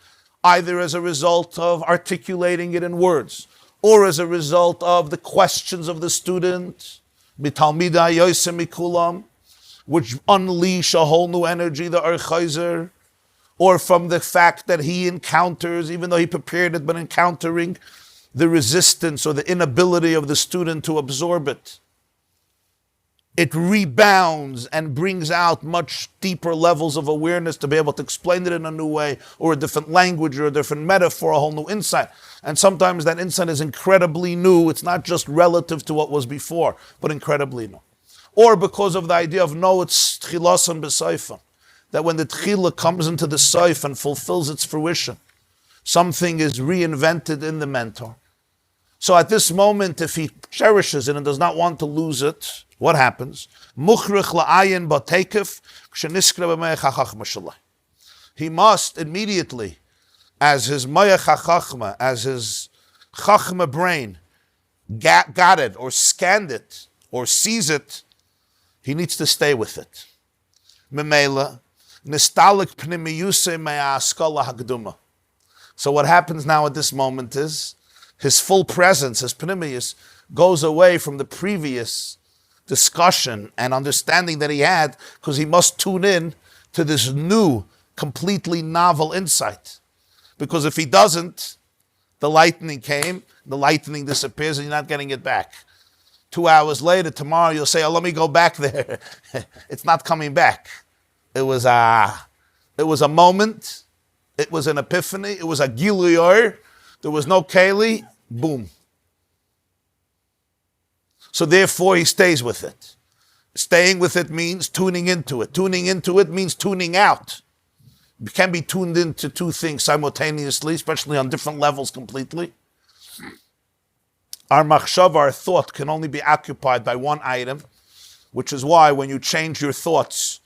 either as a result of articulating it in words, or as a result of the questions of the student, mitalmida yosem mikulam, which unleash a whole new energy, the Archaizer, or from the fact that he encounters, even though he prepared it, but encountering the resistance or the inability of the student to absorb it. It rebounds and brings out much deeper levels of awareness to be able to explain it in a new way, or a different language, or a different metaphor, a whole new insight. And sometimes that insight is incredibly new. It's not just relative to what was before, but incredibly new. Or because of the idea of no, it's tchilasan b'seifan, that when the tchila comes into the seif and fulfills its fruition, something is reinvented in the mentor. So at this moment, if he cherishes it and does not want to lose it, what happens? He must immediately, as his mayach hachachma, as his chachma brain got it or scanned it or sees it, he needs to stay with it. Memela, nistalik pnimiyuse me'askala hagduma. So what happens now at this moment is his full presence, his pnimiyus, goes away from the previous discussion and understanding that he had, because he must tune in to this new, completely novel insight. Because if he doesn't, the lightning came, the lightning disappears, and you're not getting it back. 2 hours later, tomorrow, you'll say, oh, let me go back there. It's not coming back. It was a moment. It was an epiphany. It was a giluyor. There was no keli. Boom. So therefore, he stays with it. Staying with it means tuning into it. Tuning into it means tuning out. It can be tuned into two things simultaneously, especially on different levels completely. Our machshav, our thought, can only be occupied by one item, which is why when you change your thoughts,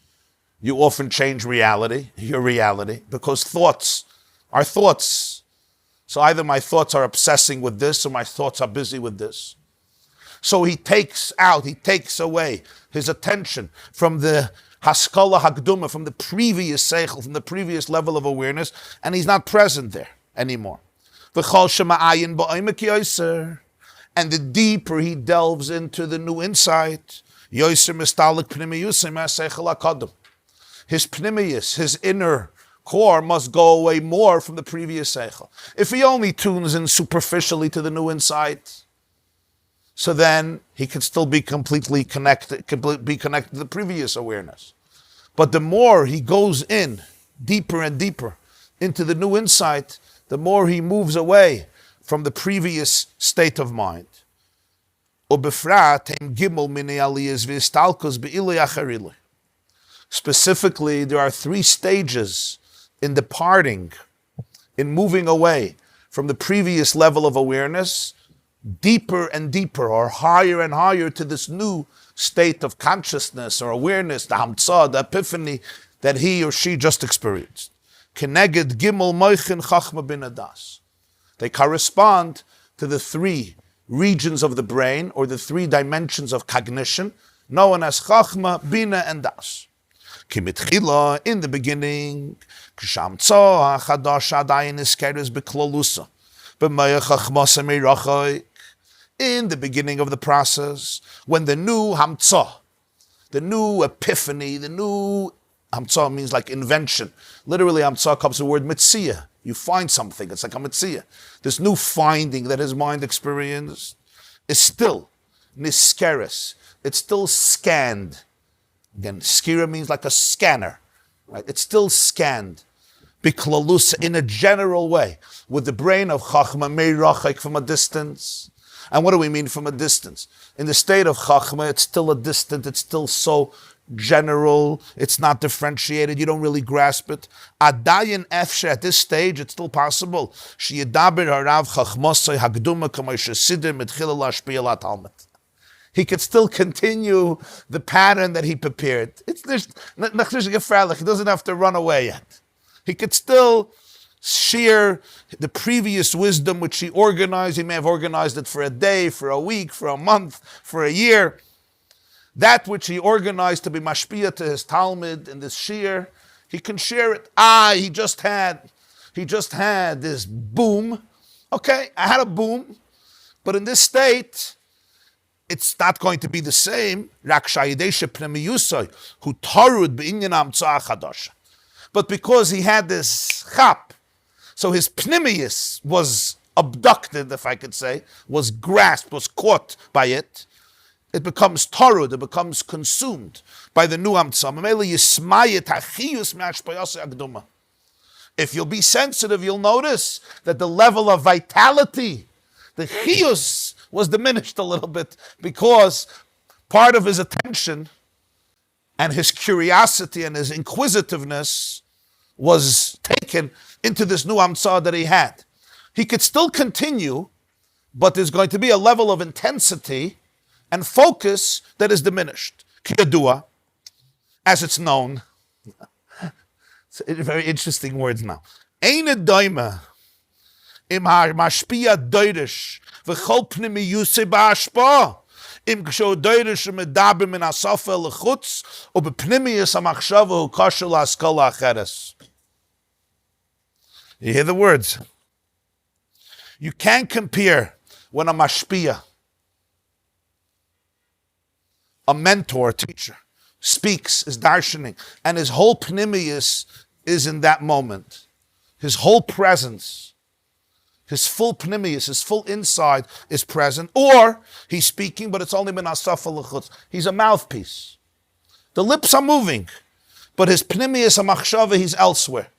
you often change reality, your reality, because thoughts are thoughts. So either my thoughts are obsessing with this, or my thoughts are busy with this. So he takes away his attention from the haskala hagduma, from the previous seichel, from the previous level of awareness, and he's not present there anymore. And the deeper he delves into the new insight, his pnimius, his inner core, must go away more from the previous seichel. If he only tunes in superficially to the new insight, so then he can still be completely connected, to the previous awareness. But the more he goes in, deeper and deeper, into the new insight, the more he moves away from the previous state of mind. Specifically, there are 3 stages in departing, in moving away from the previous level of awareness, deeper and deeper, or higher and higher, to this new state of consciousness or awareness, the hamtzah, the epiphany that he or she just experienced. Keneged gimel moichin chachma bin adas. They correspond to the three regions of the brain or the three dimensions of cognition known as chachma, bina, and das. Kimitchila, in the beginning, kshamtzah hachadash adayin iskeres beklolusa, b'maya chachmasa meirachai. In the beginning of the process, when the new hamtzah, the new epiphany, the new hamtzah means like invention. Literally, hamtzah comes from the word mitzia. You find something, it's like a mitzia. This new finding that his mind experienced is still niskeres. It's still scanned. Again, skira means like a scanner, right? It's still scanned. Biklalusa, in a general way, with the brain of chachma meirachik from a distance. And what do we mean from a distance? In the state of chachma, it's still a distant, it's still so general, it's not differentiated, you don't really grasp it. Adayin efshe, at this stage, it's still possible. Sheyedaber harav chachmosai hagduma kamay shesidim etchila lashpiyah latalmud. He could still continue the pattern that he prepared. He doesn't have to run away yet. He could still share the previous wisdom which he organized. He may have organized it for a day, for a week, for a month, for a year. That which he organized to be mashpiyah to his Talmud in this shir, he can share it. He just had this boom. Okay, I had a boom, but in this state, it's not going to be the same. But because he had this chap, so his pnimius was abducted, if I could say, was grasped, was caught by it. It becomes tarud, it becomes consumed by the new hamtzah. If you'll be sensitive, you'll notice that the level of vitality, the chiyus, was diminished a little bit because part of his attention and his curiosity and his inquisitiveness was taken into this new hamtzah that he had. He could still continue, but there's going to be a level of intensity and focus that is diminished. Kiyadua, as it's known. It's very interesting words now. Eine doima im mashpia doirish v'chol pnimi yusei ba'ashpa im ksho doirish medaber min asofa lechutz o b'pnimi yis hamachshava hu kosher la'askola acheres. You hear the words? You can't compare when a mashpia, a mentor, a teacher, speaks, is darshaning, and his whole pnimius is in that moment. His whole presence, his full pnimius, his full inside is present, or he's speaking, but it's only min asafa l'chutz. He's a mouthpiece. The lips are moving, but his pnimius, a machshava, he's elsewhere.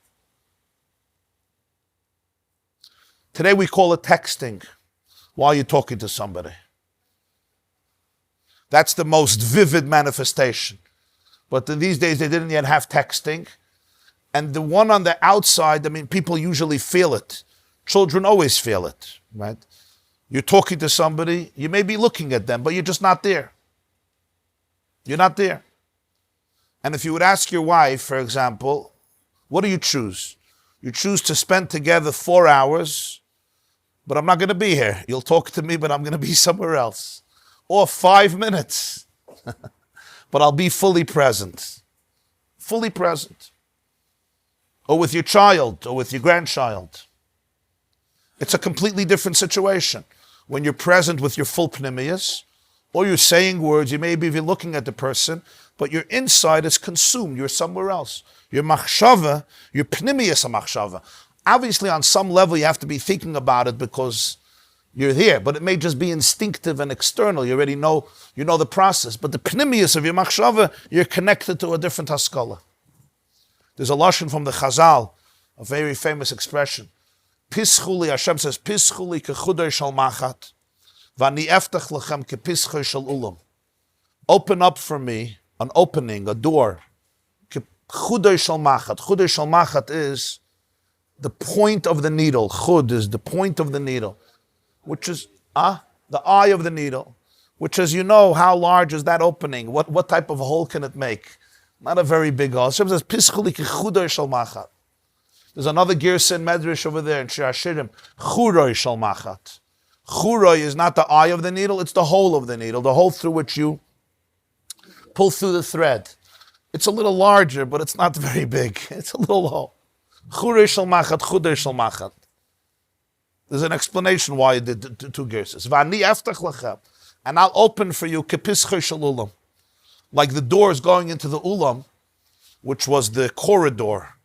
Today we call it texting while you're talking to somebody. That's the most vivid manifestation. But these days they didn't yet have texting. And the one on the outside, I mean, people usually feel it. Children always feel it, right? You're talking to somebody, you may be looking at them, but you're just not there. You're not there. And if you would ask your wife, for example, what do you choose? You choose to spend together 4 hours, but I'm not going to be here. You'll talk to me, but I'm going to be somewhere else. Or 5 minutes, but I'll be fully present. Fully present. Or with your child, or with your grandchild. It's a completely different situation. When you're present with your full pnimius, or you're saying words, you may be even looking at the person, but your inside is consumed. You're somewhere else. Your machshava, your pnimius machshava. Obviously, on some level, you have to be thinking about it because you're here, but it may just be instinctive and external. You already know, you know the process. But the pnimius of your machshava, you're connected to a different haskalah. There's a lashon from the Chazal, a very famous expression. Pischuli, Hashem says, Pischuli kechudei shal machat, vani eftach lechem kepischei shal ulam. Open up for me, an opening, a door. Chudei shal machat. Chudei shal machat is the point of the needle. Chud is the point of the needle, which is the eye of the needle, which is, how large is that opening? What type of hole can it make? Not a very big hole. Hashem says, Pischuli kechudoi shel machat. There's another Girsa in Medrash over there in Shir Hashirim, Churoi shel machat. Churoi is not the eye of the needle, it's the hole of the needle, the hole through which you pull through the thread. It's a little larger, but it's not very big. It's a little hole. Churoi shel machat, Chudoi shel machat. There's an explanation why he did the two Girsas. V'ani aftach lachem, and I'll open for you kepischei shel ulam. Like the doors going into the ulam, which was the corridor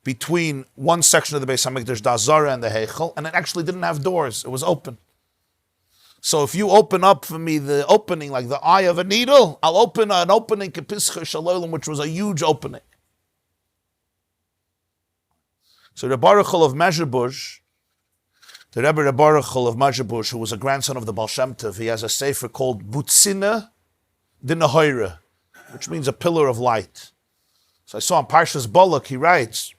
between one section of the Beis HaMikdash, the Azara and the Heichel, and it actually didn't have doors. It was open. So if you open up for me the opening like the eye of a needle, I'll open an opening kepischei shel ulam, which was a huge opening. So the Baruchel of Mezhebush, the Rebbe Baruchel of Mezhebush, who was a grandson of the Baal Shem Tov, he has a sefer called Butzina Dinahoira, which means a pillar of light. So I saw in Parshas Balak, he writes,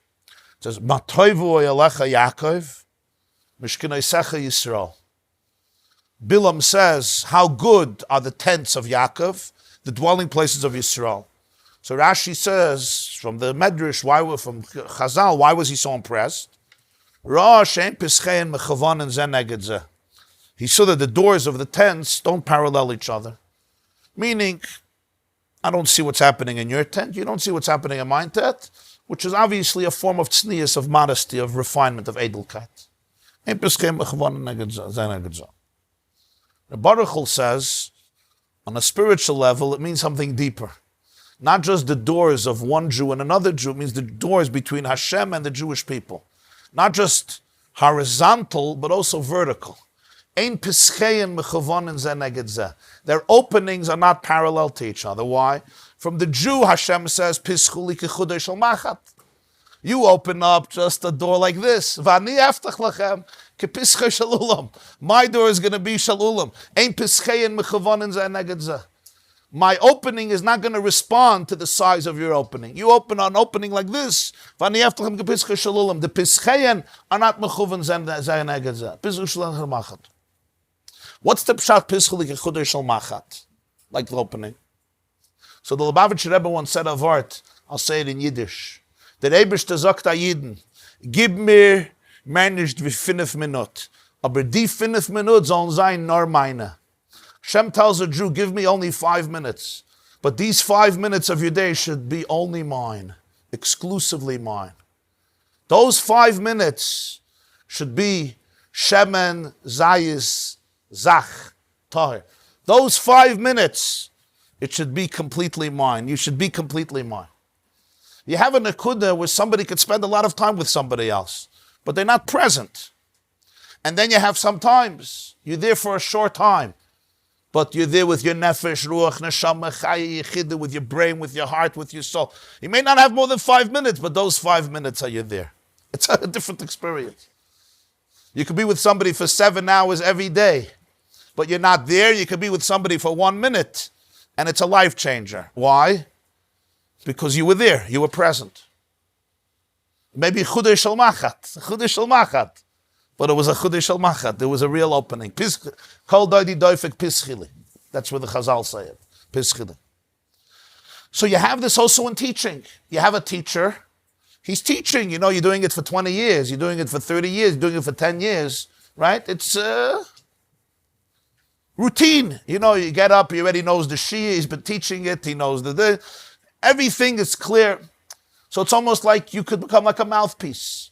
it says, Matoivu Alecha Yaakov, Mishkaneisecha Yisrael. Bilam says, how good are the tents of Yaakov, the dwelling places of Yisrael. So Rashi says, from the Medrash, from Chazal, why was he so impressed? He saw that the doors of the tents don't parallel each other. Meaning, I don't see what's happening in your tent, you don't see what's happening in my tent, which is obviously a form of tznius, of modesty, of refinement, of edelkeit. The Baruchel says, on a spiritual level, it means something deeper. Not just the doors of one Jew and another Jew, it means the doors between Hashem and the Jewish people. Not just horizontal, but also vertical. Their openings are not parallel to each other. Why? From the Jew, Hashem says, you open up just a door like this. My door is going to be shalulam. My opening is not going to respond to the size of your opening. You open an opening like this. The pischeyen are not mechuvan zayin negedza. What's the pshat pischuli kechudei shel machat? Like the opening. So the Lubavitcher Rebbe once said of art, I'll say it in Yiddish. Der Eibishter sagt a Yidden, gib mir mehr nicht wie 5 Minuten, aber die 5 Minuten sollen sein nur meine. Hashem tells a Jew, give me only 5 minutes, but these 5 minutes of your day should be only mine, exclusively mine. Those 5 minutes should be Shemen, Zayis, Zach, Tahir. Those 5 minutes, it should be completely mine. You should be completely mine. You have a nekuda where somebody could spend a lot of time with somebody else, but they're not present. And then you have sometimes, you're there for a short time, but you're there with your nefesh, ruach, neshama, chaya, yechidah, with your brain, with your heart, with your soul. You may not have more than 5 minutes, but those 5 minutes are you there. It's a different experience. You could be with somebody for 7 hours every day, but you're not there. You could be with somebody for 1 minute, and it's a life changer. Why? Because you were there, you were present. Maybe chudei shel machat, but it was a chudei shel machat. There was a real opening. Kol doidi doifek pischili. That's where the Chazal say it. Pischili. So you have this also in teaching. You have a teacher. He's teaching. You're doing it for 20 years. You're doing it for 30 years. You're doing it for 10 years. Right? It's routine. You get up. He already knows the Shia. He's been teaching it. He knows the everything is clear. So it's almost like you could become like a mouthpiece.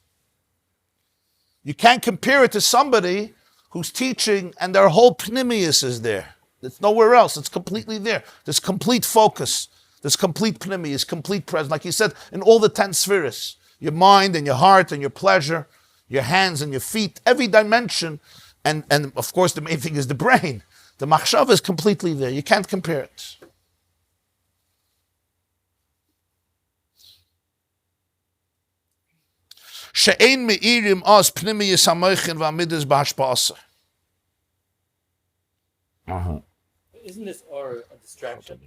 You can't compare it to somebody who's teaching and their whole pnimius is there. It's nowhere else. It's completely there. There's complete focus. There's complete pnimius, complete presence. Like you said, in all the 10 spheres. Your mind and your heart and your pleasure, your hands and your feet, every dimension. And of course, the main thing is the brain. The machshava is completely there. You can't compare it. She'ein me'irim as pnimiyus hamoichin v'amidas b'hashpa'asa. Isn't this or a distraction?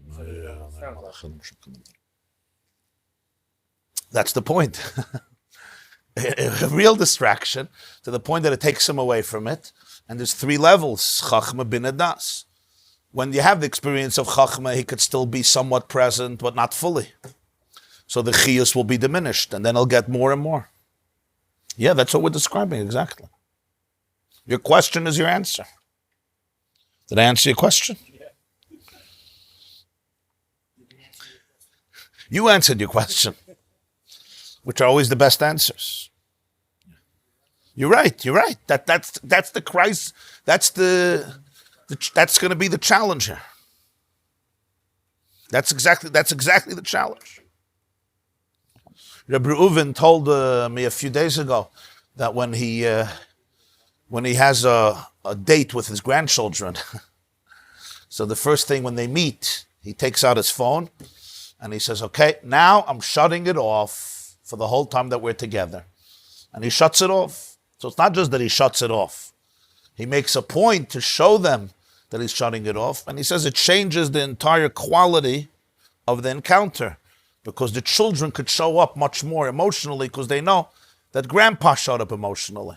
That's the point. A real distraction to the point that it takes him away from it. And there's 3 levels. Chachma bin adas. When you have the experience of Chachma, he could still be somewhat present, but not fully. So the chiyus will be diminished, and then he'll get more and more. Yeah, that's what we're describing, exactly. Your question is your answer. Did I answer your question? You answered your question, which are always the best answers. You're right. That's the Christ. That's going to be the challenge here. That's exactly the challenge. Rabbi Reuven told me a few days ago that when he has a date with his grandchildren, so the first thing when they meet, he takes out his phone and he says, "Okay, now I'm shutting it off for the whole time that we're together," and he shuts it off. So it's not just that he shuts it off. He makes a point to show them that he's shutting it off. And he says it changes the entire quality of the encounter because the children could show up much more emotionally because they know that grandpa showed up emotionally.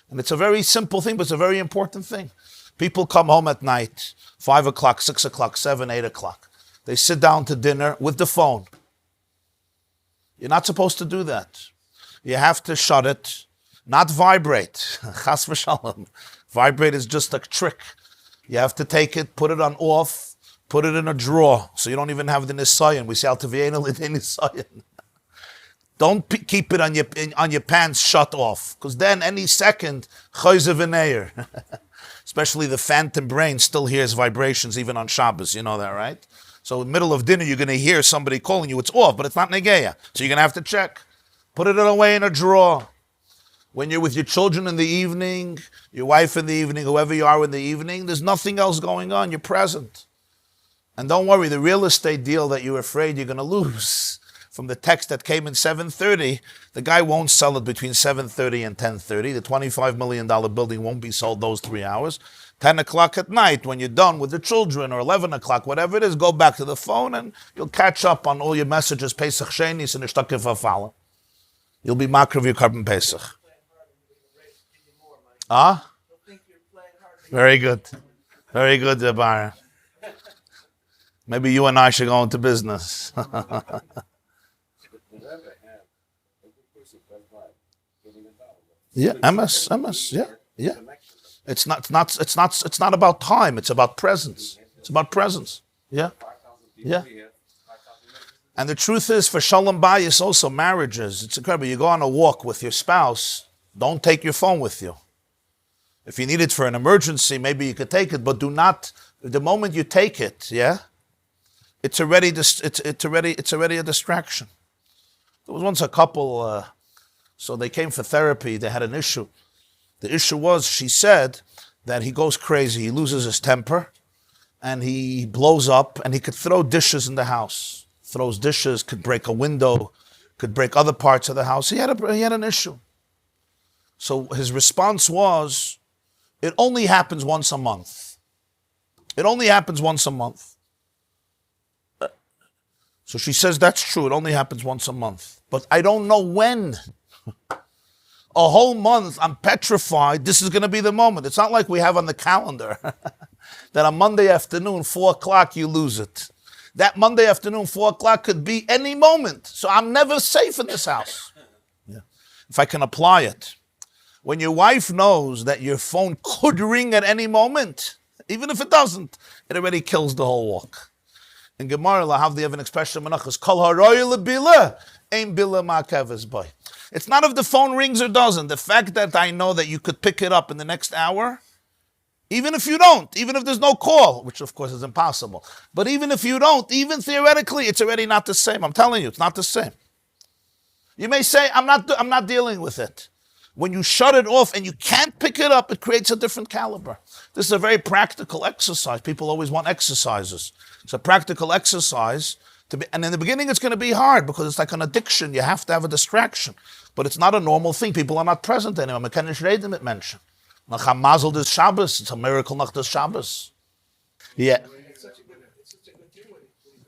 And it's a very simple thing, but it's a very important thing. People come home at night, 5 o'clock, 6 o'clock, 7, 8 o'clock. They sit down to dinner with the phone. You're not supposed to do that. You have to shut it. Not vibrate. Chas v'shalom. Vibrate is just a trick. You have to take it, put it on off, put it in a drawer, so you don't even have the nisayon. We say al tevyeinu l'dei nisayon. Don't keep it on your pants shut off, because then any second, chayze v'neir. Especially the phantom brain still hears vibrations even on Shabbos. You know that, right? So in the middle of dinner, you're going to hear somebody calling you. It's off, but it's not negeya. So you're going to have to check. Put it away in a drawer. When you're with your children in the evening, your wife in the evening, whoever you are in the evening, there's nothing else going on. You're present. And don't worry, the real estate deal that you're afraid you're going to lose from the text that came in 7:30, the guy won't sell it between 7:30 and 10:30. The $25 million building won't be sold those 3 hours. 10 o'clock at night, when you're done with the children, or 11 o'clock, whatever it is, go back to the phone and you'll catch up on all your messages, Pesach Shenis and Ishtakim Fafala. You'll be makriv your carbon Pesach. Ah? Very good. Very good, Devarim. Maybe you and I should go into business. Yeah, MS, yeah. It's not about time. It's about presence. It's about presence. Yeah. And the truth is, for Shalom Bayis, also marriages, it's incredible. You go on a walk with your spouse, don't take your phone with you. If you need it for an emergency, maybe you could take it, but do not. The moment you take it, it's already a distraction. There was once a couple, so they came for therapy. They had an issue. The issue was, she said that he goes crazy. He loses his temper, and he blows up, and he could throw dishes in the house. Throws dishes, could break a window, could break other parts of the house. He had an issue. So his response was, it only happens once a month. It only happens once a month. So she says, that's true. It only happens once a month. But I don't know when. A whole month, I'm petrified. This is going to be the moment. It's not like we have on the calendar that on Monday afternoon, 4 o'clock, you lose it. That Monday afternoon, 4 o'clock could be any moment. So I'm never safe in this house. Yeah. If I can apply it. When your wife knows that your phone could ring at any moment, even if it doesn't, it already kills the whole walk. In Gemara, they have an expression, Kol haroy lebila, ein bila ma'akeves boy. It's not if the phone rings or doesn't. The fact that I know that you could pick it up in the next hour, even if you don't, even if there's no call, which of course is impossible, but even if you don't, even theoretically, it's already not the same. I'm telling you, it's not the same. You may say, I'm not dealing with it. When you shut it off and you can't pick it up, it creates a different caliber. This is a very practical exercise. People always want exercises. It's a practical exercise. And in the beginning, it's going to be hard because it's like an addiction. You have to have a distraction. But it's not a normal thing. People are not present anymore. Man kann nicht reden mit Menschen. Nach am Mazel des Shabbos. It's a miracle nach des Shabbos. Yeah.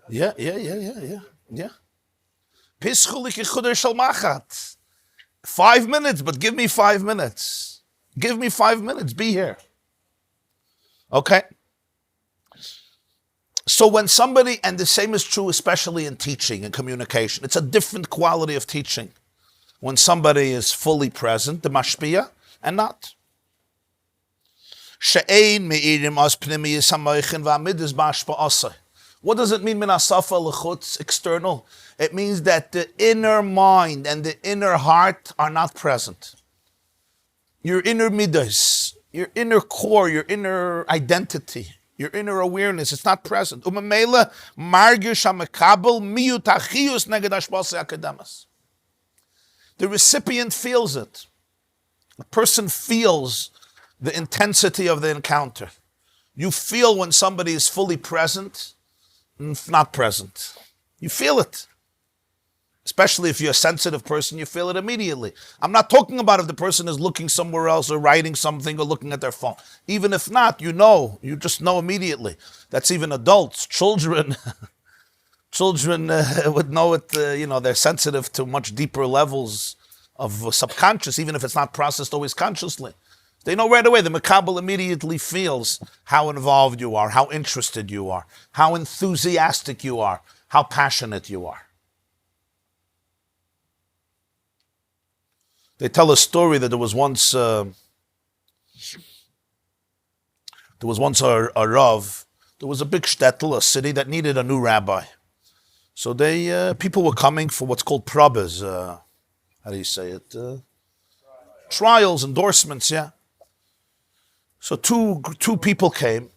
Yeah. Pischulik ichuder shel machat. 5 minutes, but give me 5 minutes. Give me 5 minutes. Be here. Okay. So when somebody, and the same is true especially in teaching and communication, it's a different quality of teaching. When somebody is fully present, the mashpia, and not. What does it mean, min asafa l'chutz, external? It means that the inner mind and the inner heart are not present. Your inner midas, your inner core, your inner identity, your inner awareness, it's not present. The recipient feels it. The person feels the intensity of the encounter. You feel when somebody is fully present and not present. You feel it. Especially if you're a sensitive person, you feel it immediately. I'm not talking about if the person is looking somewhere else or writing something or looking at their phone. Even if not, you just know immediately. That's even adults, children. Children would know it, they're sensitive to much deeper levels of subconscious, even if it's not processed always consciously. They know right away. The Makabal immediately feels how involved you are, how interested you are, how enthusiastic you are, how passionate you are. They tell a story that there was once a Rav. There was a big shtetl, a city that needed a new rabbi. So people were coming for what's called probas. How do you say it? Trials, endorsements, yeah. So two people came,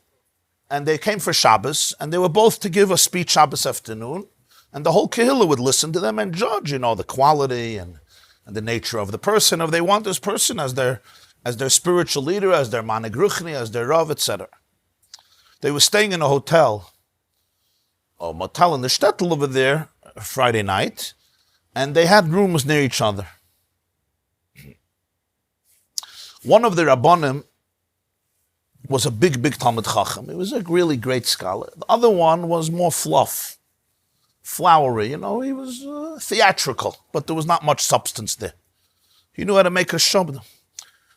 and they came for Shabbos, and they were both to give a speech Shabbos afternoon, and the whole kehillah would listen to them and judge, the quality and the nature of the person, if they want this person as their spiritual leader, as their manig ruchni, as their rav, etc. They were staying in a motel in the shtetl over there, Friday night, and they had rooms near each other. One of the rabbanim was a big Talmid Chacham. He was a really great scholar. The other one was more flowery, he was theatrical, but there was not much substance there. He knew how to make a shobda.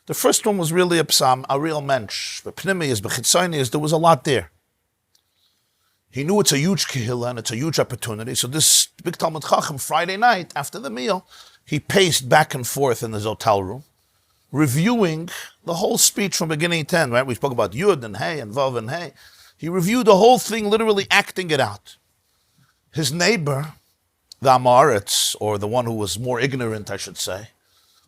The first one was really a psam, a real mensch. But pnimiyas, bechitzonias, there was a lot there. He knew it's a huge kehillah and it's a huge opportunity. So this big Talmid Chacham, Friday night, after the meal, he paced back and forth in his hotel room, reviewing the whole speech from beginning to end, right? We spoke about Yud and Hey and Vav and Hey. He reviewed the whole thing, literally acting it out. His neighbor, the Amaretz, or the one who was more ignorant, I should say,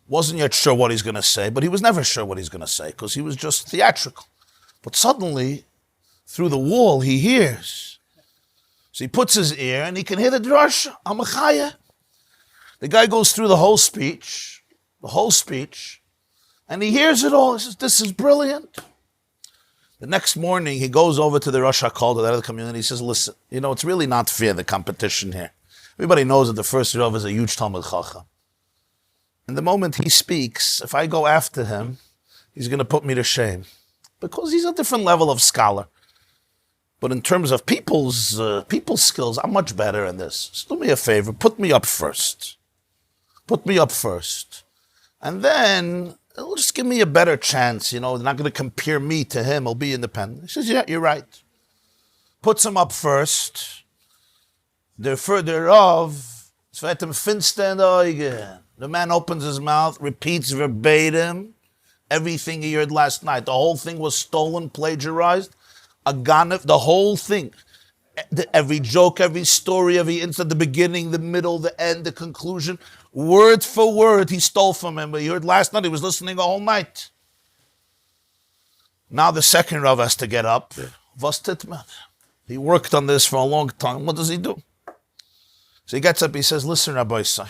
wasn't yet sure what he's going to say, but he was never sure what he's going to say because he was just theatrical. But suddenly, through the wall, he hears. So he puts his ear and he can hear the drasha, Amachaya. The guy goes through the whole speech, and he hears it all. He says, this is brilliant. The next morning, he goes over to the Rosh HaKol, to the other community. He says, listen, it's really not fair, the competition here. Everybody knows that the first Rav is a huge Talmid Chacham. And the moment he speaks, if I go after him, he's going to put me to shame. Because he's a different level of scholar. But in terms of people's skills, I'm much better in this. So do me a favor, put me up first. And then it'll just give me a better chance, they're not going to compare me to him, I'll be independent. He says, yeah, you're right. Puts him up first. The man opens his mouth, repeats verbatim everything he heard last night. The whole thing was stolen, plagiarized. A ganef, the whole thing. Every joke, every story, every incident, the beginning, the middle, the end, the conclusion. Word for word, he stole from him. But he heard last night, he was listening a whole night. Now the second Rav has to get up. He worked on this for a long time. What does he do? So he gets up, he says, listen, Rabbi Eisa,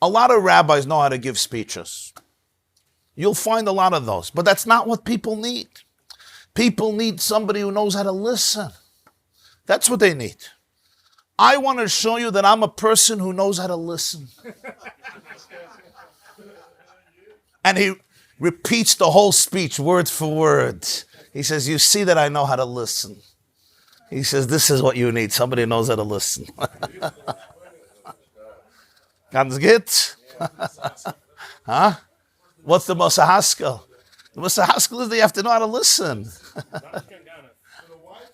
a lot of rabbis know how to give speeches. You'll find a lot of those. But that's not what people need. People need somebody who knows how to listen. That's what they need. I want to show you that I'm a person who knows how to listen. And he repeats the whole speech word for word. He says, you see that I know how to listen. He says, this is what you need. Somebody who knows how to listen. Ganz gut? Huh? What's the Moshe Haskell? The Moshe Haskell is that you have to know how to listen.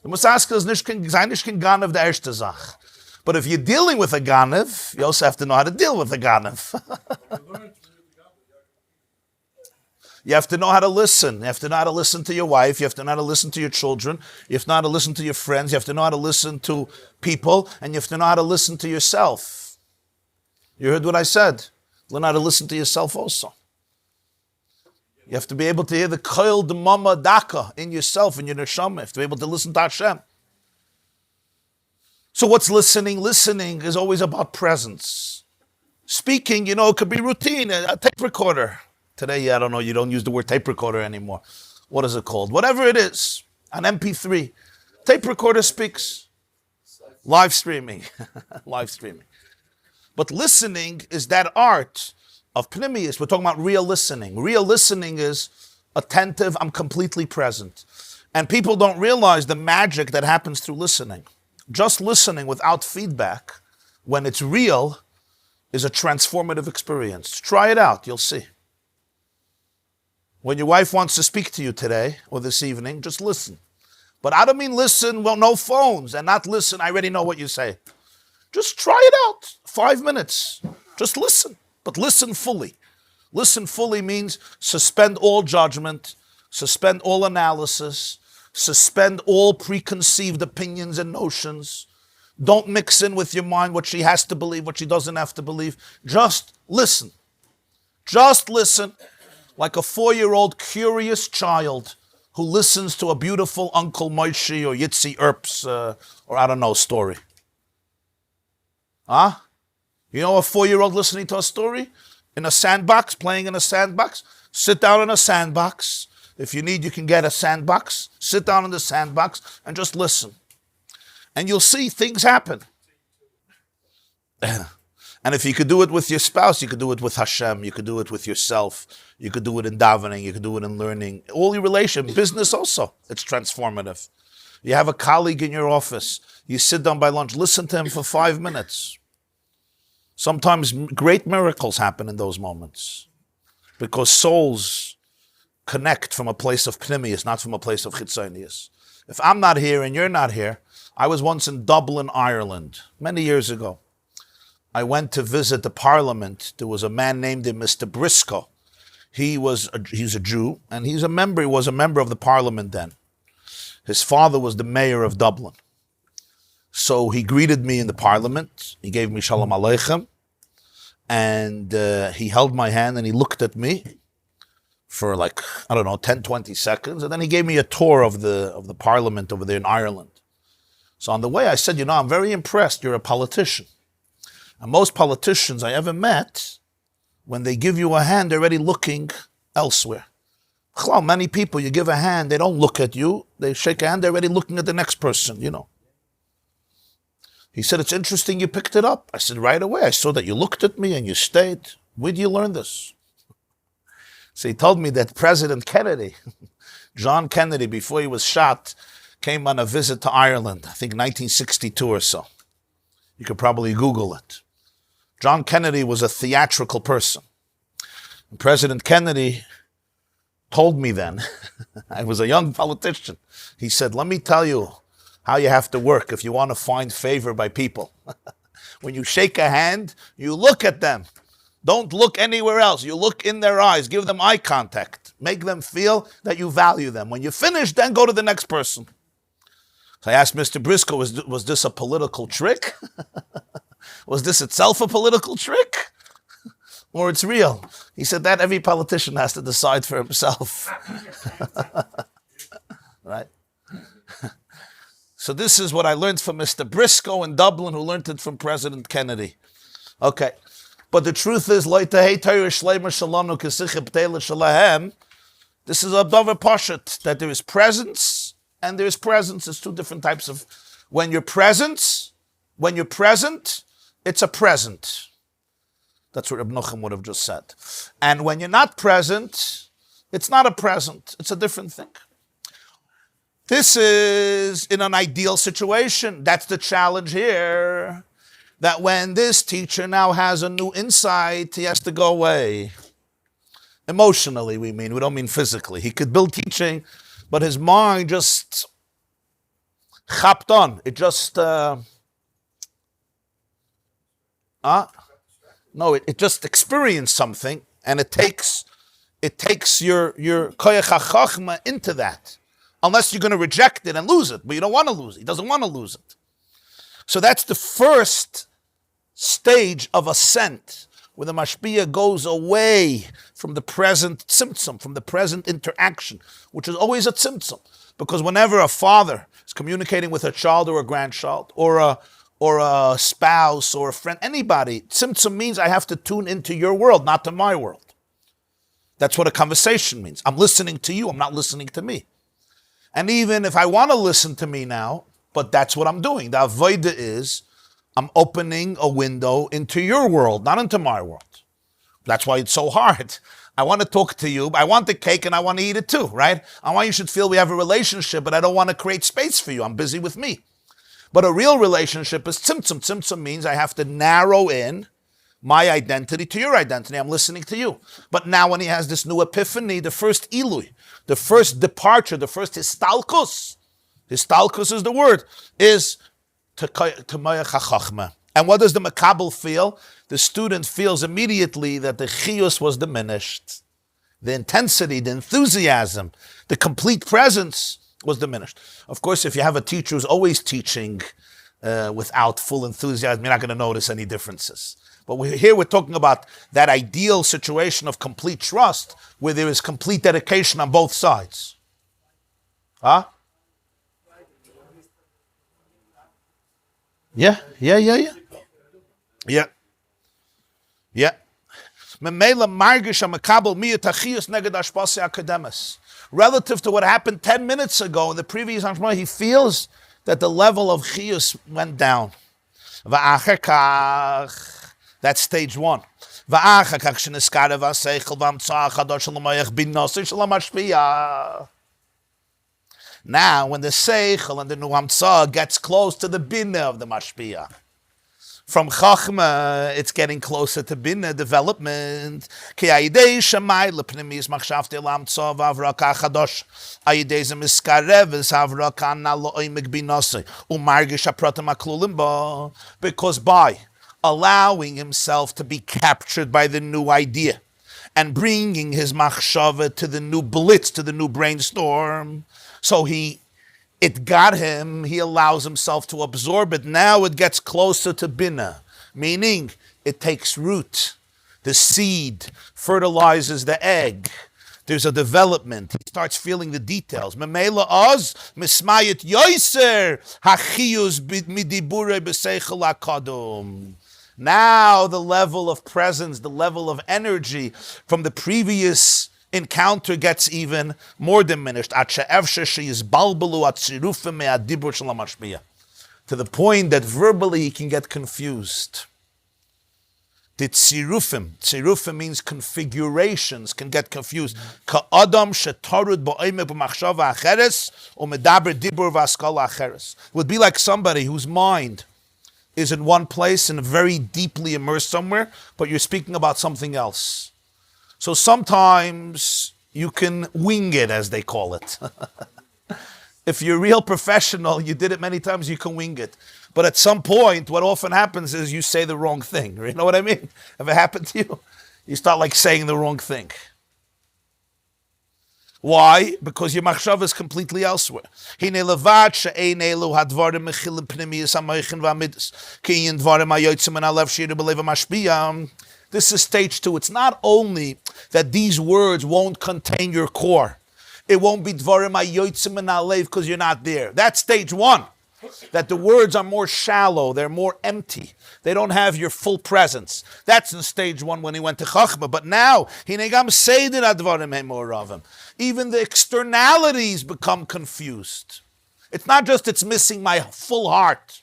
The Musaska is nicht kein Ganev der erste Sach. But if you're dealing with a Ganev, you also have to know how to deal with a Ganev. You have to know how to listen. You have to know how to listen to your wife. You have to know how to listen to your children. You have to know how to listen to your friends. You have to know how to listen to people. And you have to know how to listen to yourself. You heard what I said. Learn how to listen to yourself also. You have to be able to hear the koil de mama daka in yourself, in your neshama. You have to be able to listen to Hashem. So what's listening? Listening is always about presence. Speaking, it could be routine, a tape recorder. Today, I don't know, you don't use the word tape recorder anymore. What is it called? Whatever it is, an MP3. Tape recorder speaks. Live streaming. Live streaming. But listening is that art of Pnimius. We're talking about real listening. Real listening is attentive, I'm completely present. And people don't realize the magic that happens through listening. Just listening without feedback, when it's real, is a transformative experience. Try it out, you'll see. When your wife wants to speak to you today or this evening, just listen. But I don't mean listen, well, no phones, and not listen, I already know what you say. Just try it out, 5 minutes. Just listen, but listen fully. Listen fully means suspend all judgment, suspend all analysis, suspend all preconceived opinions and notions. Don't mix in with your mind what she has to believe, what she doesn't have to believe. Just listen. Just listen. Like a 4-year-old curious child who listens to a beautiful Uncle Moshe or Yitzi Earp's, or I don't know, story. Huh? You know a 4-year-old listening to a story? In a sandbox, playing in a sandbox? Sit down in a sandbox. If you need, you can get a sandbox. Sit down in the sandbox and just listen. And you'll see things happen. And if you could do it with your spouse, you could do it with Hashem, you could do it with yourself, you could do it in davening, you could do it in learning. All your relation, business also, it's transformative. You have a colleague in your office, you sit down by lunch, listen to him for 5 minutes. Sometimes great miracles happen in those moments because souls connect from a place of pnimius, not from a place of chitzonius. If I'm not here and you're not here, I was once in Dublin, Ireland, many years ago. I went to visit the parliament. There was a man named Mr. Briscoe. He's a Jew, and he was a member of the parliament then. His father was the mayor of Dublin. So he greeted me in the parliament. He gave me Shalom Aleichem, and he held my hand and he looked at me for 10, 20 seconds, and then he gave me a tour of the parliament over there in Ireland. So on the way I said, I'm very impressed. You're a politician. And most politicians I ever met, when they give you a hand, they're already looking elsewhere. Many people, you give a hand, they don't look at you. They shake a hand, they're already looking at the next person, He said, it's interesting you picked it up. I said, right away. I saw that you looked at me and you stayed. Where did you learn this? So he told me that President Kennedy, John Kennedy, before he was shot, came on a visit to Ireland, I think 1962 or so. You could probably Google it. John Kennedy was a theatrical person. And President Kennedy told me then, I was a young politician, he said, let me tell you how you have to work if you want to find favor by people. When you shake a hand, you look at them. Don't look anywhere else. You look in their eyes. Give them eye contact. Make them feel that you value them. When you finish, then go to the next person. So I asked Mr. Briscoe, was this a political trick? Was this itself a political trick? Or it's real? He said that every politician has to decide for himself. Right? So this is what I learned from Mr. Briscoe in Dublin, who learned it from President Kennedy. Okay. But the truth is, this is a davar pashut, that there is presence and there is presence. It's two different types of, when you're present, it's a present. That's what Reb Nochum would have just said. And when you're not present, it's not a present. It's a different thing. This is in an ideal situation. That's the challenge here. That when this teacher now has a new insight, he has to go away. Emotionally, we don't mean physically. He could build teaching, but his mind just, chapped on. It just, it just experienced something, and it takes your koyach hachachma into that. Unless you're going to reject it and lose it, but you don't want to lose it. He doesn't want to lose it. So that's the first stage of ascent, where the mashpia goes away from the present tzimtzum, from the present interaction, which is always a tzimtzum. Because whenever a father is communicating with a child or a grandchild, or a spouse or a friend, anybody, tzimtzum means I have to tune into your world, not to my world. That's what a conversation means. I'm listening to you, I'm not listening to me. And even if I want to listen to me now, but that's what I'm doing. The avodah is, I'm opening a window into your world, not into my world. That's why it's so hard. I want to talk to you, but I want the cake and I want to eat it too, right? I want you should feel we have a relationship, but I don't want to create space for you. I'm busy with me. But a real relationship is tzimtzum. Tzimtzum means I have to narrow in my identity to your identity. I'm listening to you. But now when he has this new epiphany, the first ilui, the first departure, the first histalkus is the word, is to mayach hachachma. And what does the makabel feel? The student feels immediately that the chiyus was diminished. The intensity, the enthusiasm, the complete presence was diminished. Of course, if you have a teacher who's always teaching without full enthusiasm, you're not going to notice any differences. But here we're talking about that ideal situation of complete trust, where there is complete dedication on both sides. Huh? Yeah. Relative to what happened 10 minutes ago in the previous Hashmah, he feels that the level of chiyus went down. That's stage one. Now, when the seichel and the nuamtzah gets close to the binah of the mashpia, from chachma, it's getting closer to binah development. Because by allowing himself to be captured by the new idea and bringing his machshava to the new blitz, to the new brainstorm, so it got him, he allows himself to absorb it. Now it gets closer to binah, meaning it takes root. The seed fertilizes the egg. There's a development. He starts feeling the details. Memela oz mismayit yoiser hachiyus midibure b'seichel hakadum. Now the level of presence, the level of energy from the previous encounter gets even more diminished. To the point that verbally he can get confused. The tzirufim means configurations, can get confused. Would be like somebody whose mind is in one place and very deeply immersed somewhere, but you're speaking about something else. So sometimes you can wing it, as they call it. If you're a real professional, you did it many times, you can wing it. But at some point, what often happens is you say the wrong thing. You know what I mean? Have it happened to you? You start saying the wrong thing. Why? Because your machshava is completely elsewhere. This is stage two. It's not only that these words won't contain your core. It won't be dvarim hayotzim min halev because you're not there. That's stage one. That the words are more shallow, they're more empty. They don't have your full presence. That's in stage one when he went to Chachma. But now, even the externalities become confused. It's not just it's missing my full heart.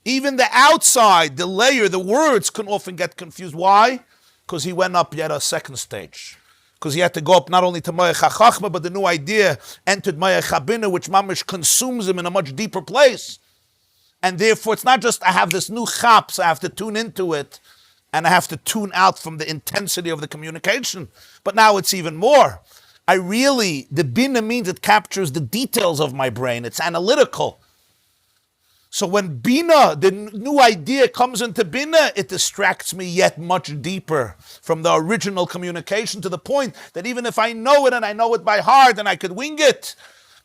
Even the outside, the layer, the words can often get confused. Why? Because he went up yet a second stage. Because he had to go up not only to Mayach HaChachma, but the new idea entered Mayach HaBinah, which mamish consumes him in a much deeper place. And therefore, it's not just I have this new chap, so I have to tune into it, and I have to tune out from the intensity of the communication. But now it's even more. The bina means it captures the details of my brain. It's analytical. So when bina, the new idea comes into bina, it distracts me yet much deeper from the original communication, to the point that even if I know it and I know it by heart and I could wing it,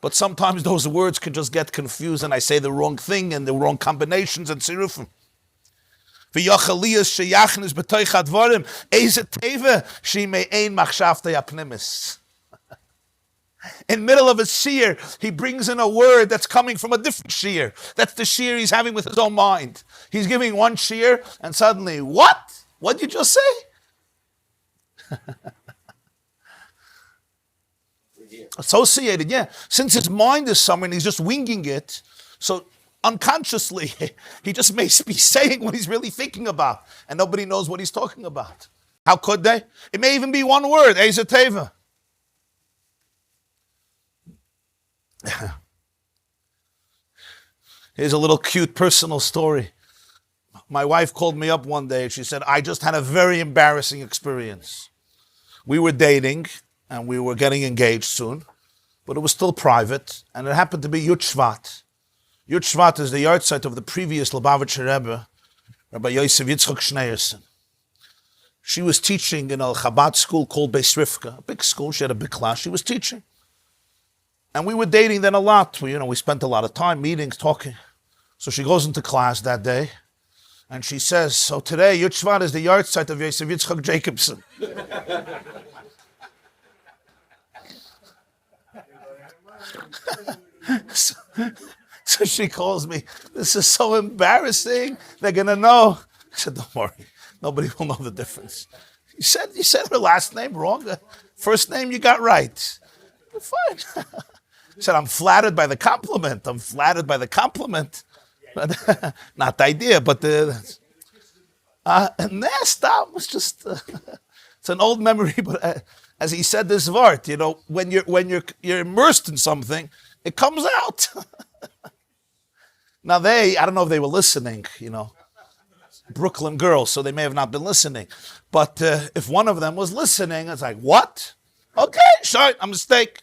but sometimes those words can just get confused and I say the wrong thing and the wrong combinations and sirufim. In middle of a shear, he brings in a word that's coming from a different shear. That's the shear he's having with his own mind. He's giving one shear, and suddenly, what? What did you just say? Associated, yeah. Since his mind is somewhere and he's just winging it, so unconsciously, he just may be saying what he's really thinking about, and nobody knows what he's talking about. How could they? It may even be one word, Eisa Teva. Here's a little cute personal story. My wife called me up one day and she said, I just had a very embarrassing experience. We were dating and we were getting engaged soon, but it was still private, and it happened to be Yud Shvat. Yud Shvat is the yard site of the previous Lubavitcher Rebbe, Rabbi Yosef Yitzchak Schneerson. She was teaching in a Chabad school called Beis Rivka, a big school. She had a big class. She was teaching. And we were dating then a lot. We spent a lot of time, meetings, talking. So she goes into class that day, and she says, so today, Yud Shvat is the yard site of Yosef Yitzchak Jacobson. So she calls me, this is so embarrassing. They're going to know. I said, don't worry. Nobody will know the difference. You said her last name wrong. First name you got right. Fine. I said, I'm flattered by the compliment. Not the idea, but and that was just, it's an old memory, but as he said this word, when you're immersed in something, it comes out. Now I don't know if they were listening, Brooklyn girls, so they may have not been listening. But if one of them was listening, it's like, what? Okay, sorry, a mistake.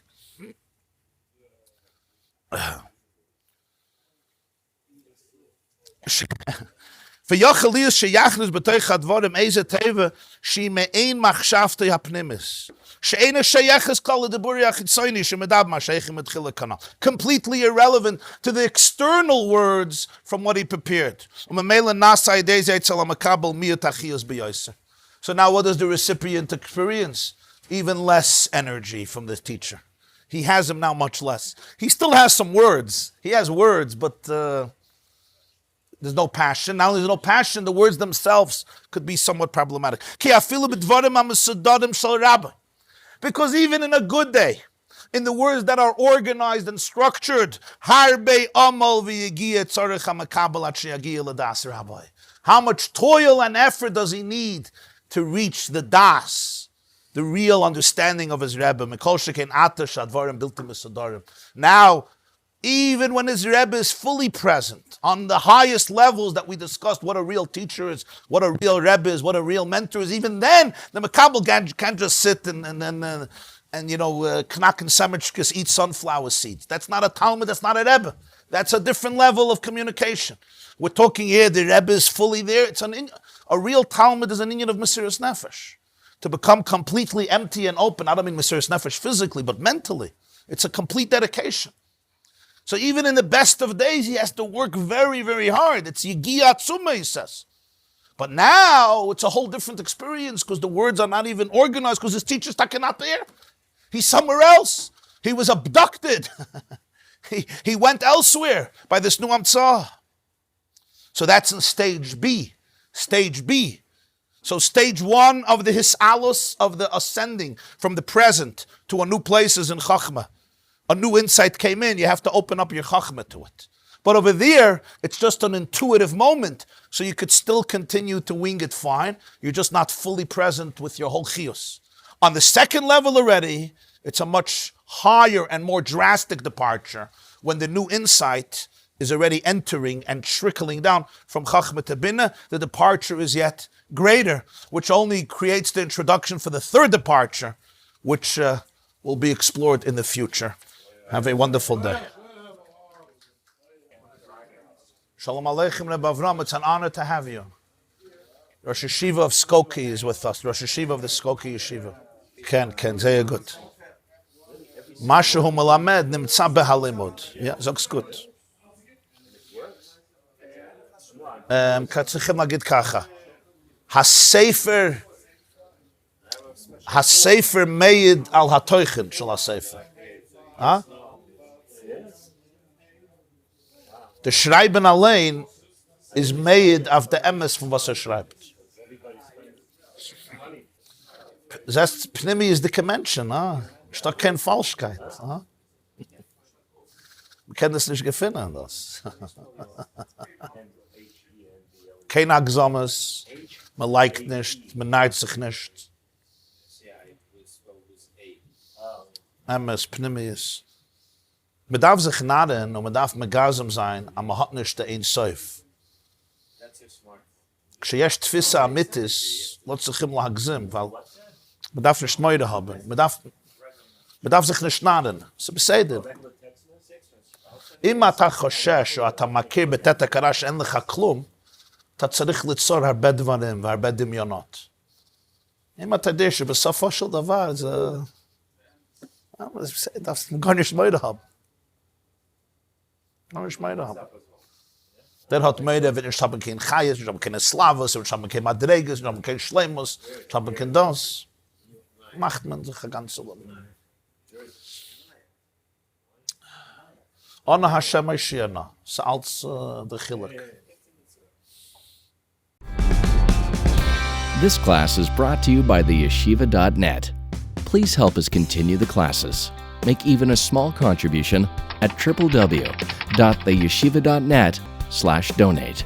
For Yochelius sheyachnus b'toich hadvarim Eisa Teva she me'ein machshavtei hapnimis she'ena sheyeches kol l'diburi achitzoni shemedab ma'sheichim etchila kanal, completely irrelevant to the external words from what he prepared. Umemela nasai dezei etzel hamakabel miyut achiyos b'yoser. So now what does the recipient experience? Even less energy from the teacher. He has them now much less. He still has some words. He has words, but there's no passion. Now there's no passion. The words themselves could be somewhat problematic. Because even in a good day, in the words that are organized and structured, how much toil and effort does he need to reach the das, the real understanding of his Rebbe? Now, even when his Rebbe is fully present, on the highest levels that we discussed, what a real teacher is, what a real Rebbe is, what a real mentor is, even then, the Makabel can't just sit and Knack and Semechkes eat sunflower seeds. That's not a Talmud, that's not a Rebbe. That's a different level of communication. We're talking here, the Rebbe is fully there. A real Talmud is an inyan of Mesiras Nefesh. To become completely empty and open, I don't mean Mesiras Nefesh physically, but mentally. It's a complete dedication. So even in the best of days, he has to work very, very hard. It's Yigia Atzuma, he says. But now, it's a whole different experience because the words are not even organized because his teacher's not there. He's somewhere else. He was abducted. he went elsewhere by this new Amtsah. So that's in stage B. Stage B. So stage one of the hisalus, of the ascending from the present to a new place is in Chachma. A new insight came in, you have to open up your Chachma to it. But over there, it's just an intuitive moment, so you could still continue to wing it fine. You're just not fully present with your whole chiyus. On the second level already, it's a much higher and more drastic departure when the new insight is already entering and trickling down from Chachma to Binah. The departure is yet greater, which only creates the introduction for the third departure, which will be explored in the future. Have a wonderful day. Shalom Aleichem, Rebbe Avram. It's an honor to have you. Rosh Yeshiva of Skokie is with us. Rosh Yeshiva of the Skokie Yeshiva. Ken, sehr gut. Mashu melamed nimtza behalimud. Ja, sag's gut. Katzichem lagid kacha. Hasefer meid al hatoichen shel hasefer. Huh? The Schreiben allein is made of the emes von was schreibt. Das Pnimi is the Convention, ist doch keine Falschkeit. Wir können das nicht gefunden, das. Kein Agsames, man liked nicht, man neigt sich nicht. Emes, Pnimi ist. Man darf sich naden und man darf megasam sein, aber man hat nicht der Ein Sof. כשיש תפיסה אמיתית, לא צריכים להגזים, weil man darf nicht Meure haben. Man darf sich nicht naden. זה בסדר. אם אתה חושש או אתה מכיר בתת הכרה שאין לך כלום, אתה צריך ליצור הרבה דברים והרבה דמיונות. אם אתה יודע שבסופו של דבר זה בסדר, gar nicht Meure haben. Gar nicht Meure haben. Der hat Meure, wenn ich habe kein Chayes, ich habe keine Slavos, ich habe kein Madreges, ich habe kein Schleimus, ich habe kein das. Macht man sich ein ganzes Leben. Ona Hashem Eishirna, so als der Chilek. This class is brought to you by theyeshiva.net. Please help us continue the classes. Make even a small contribution at www.theyeshiva.net/donate.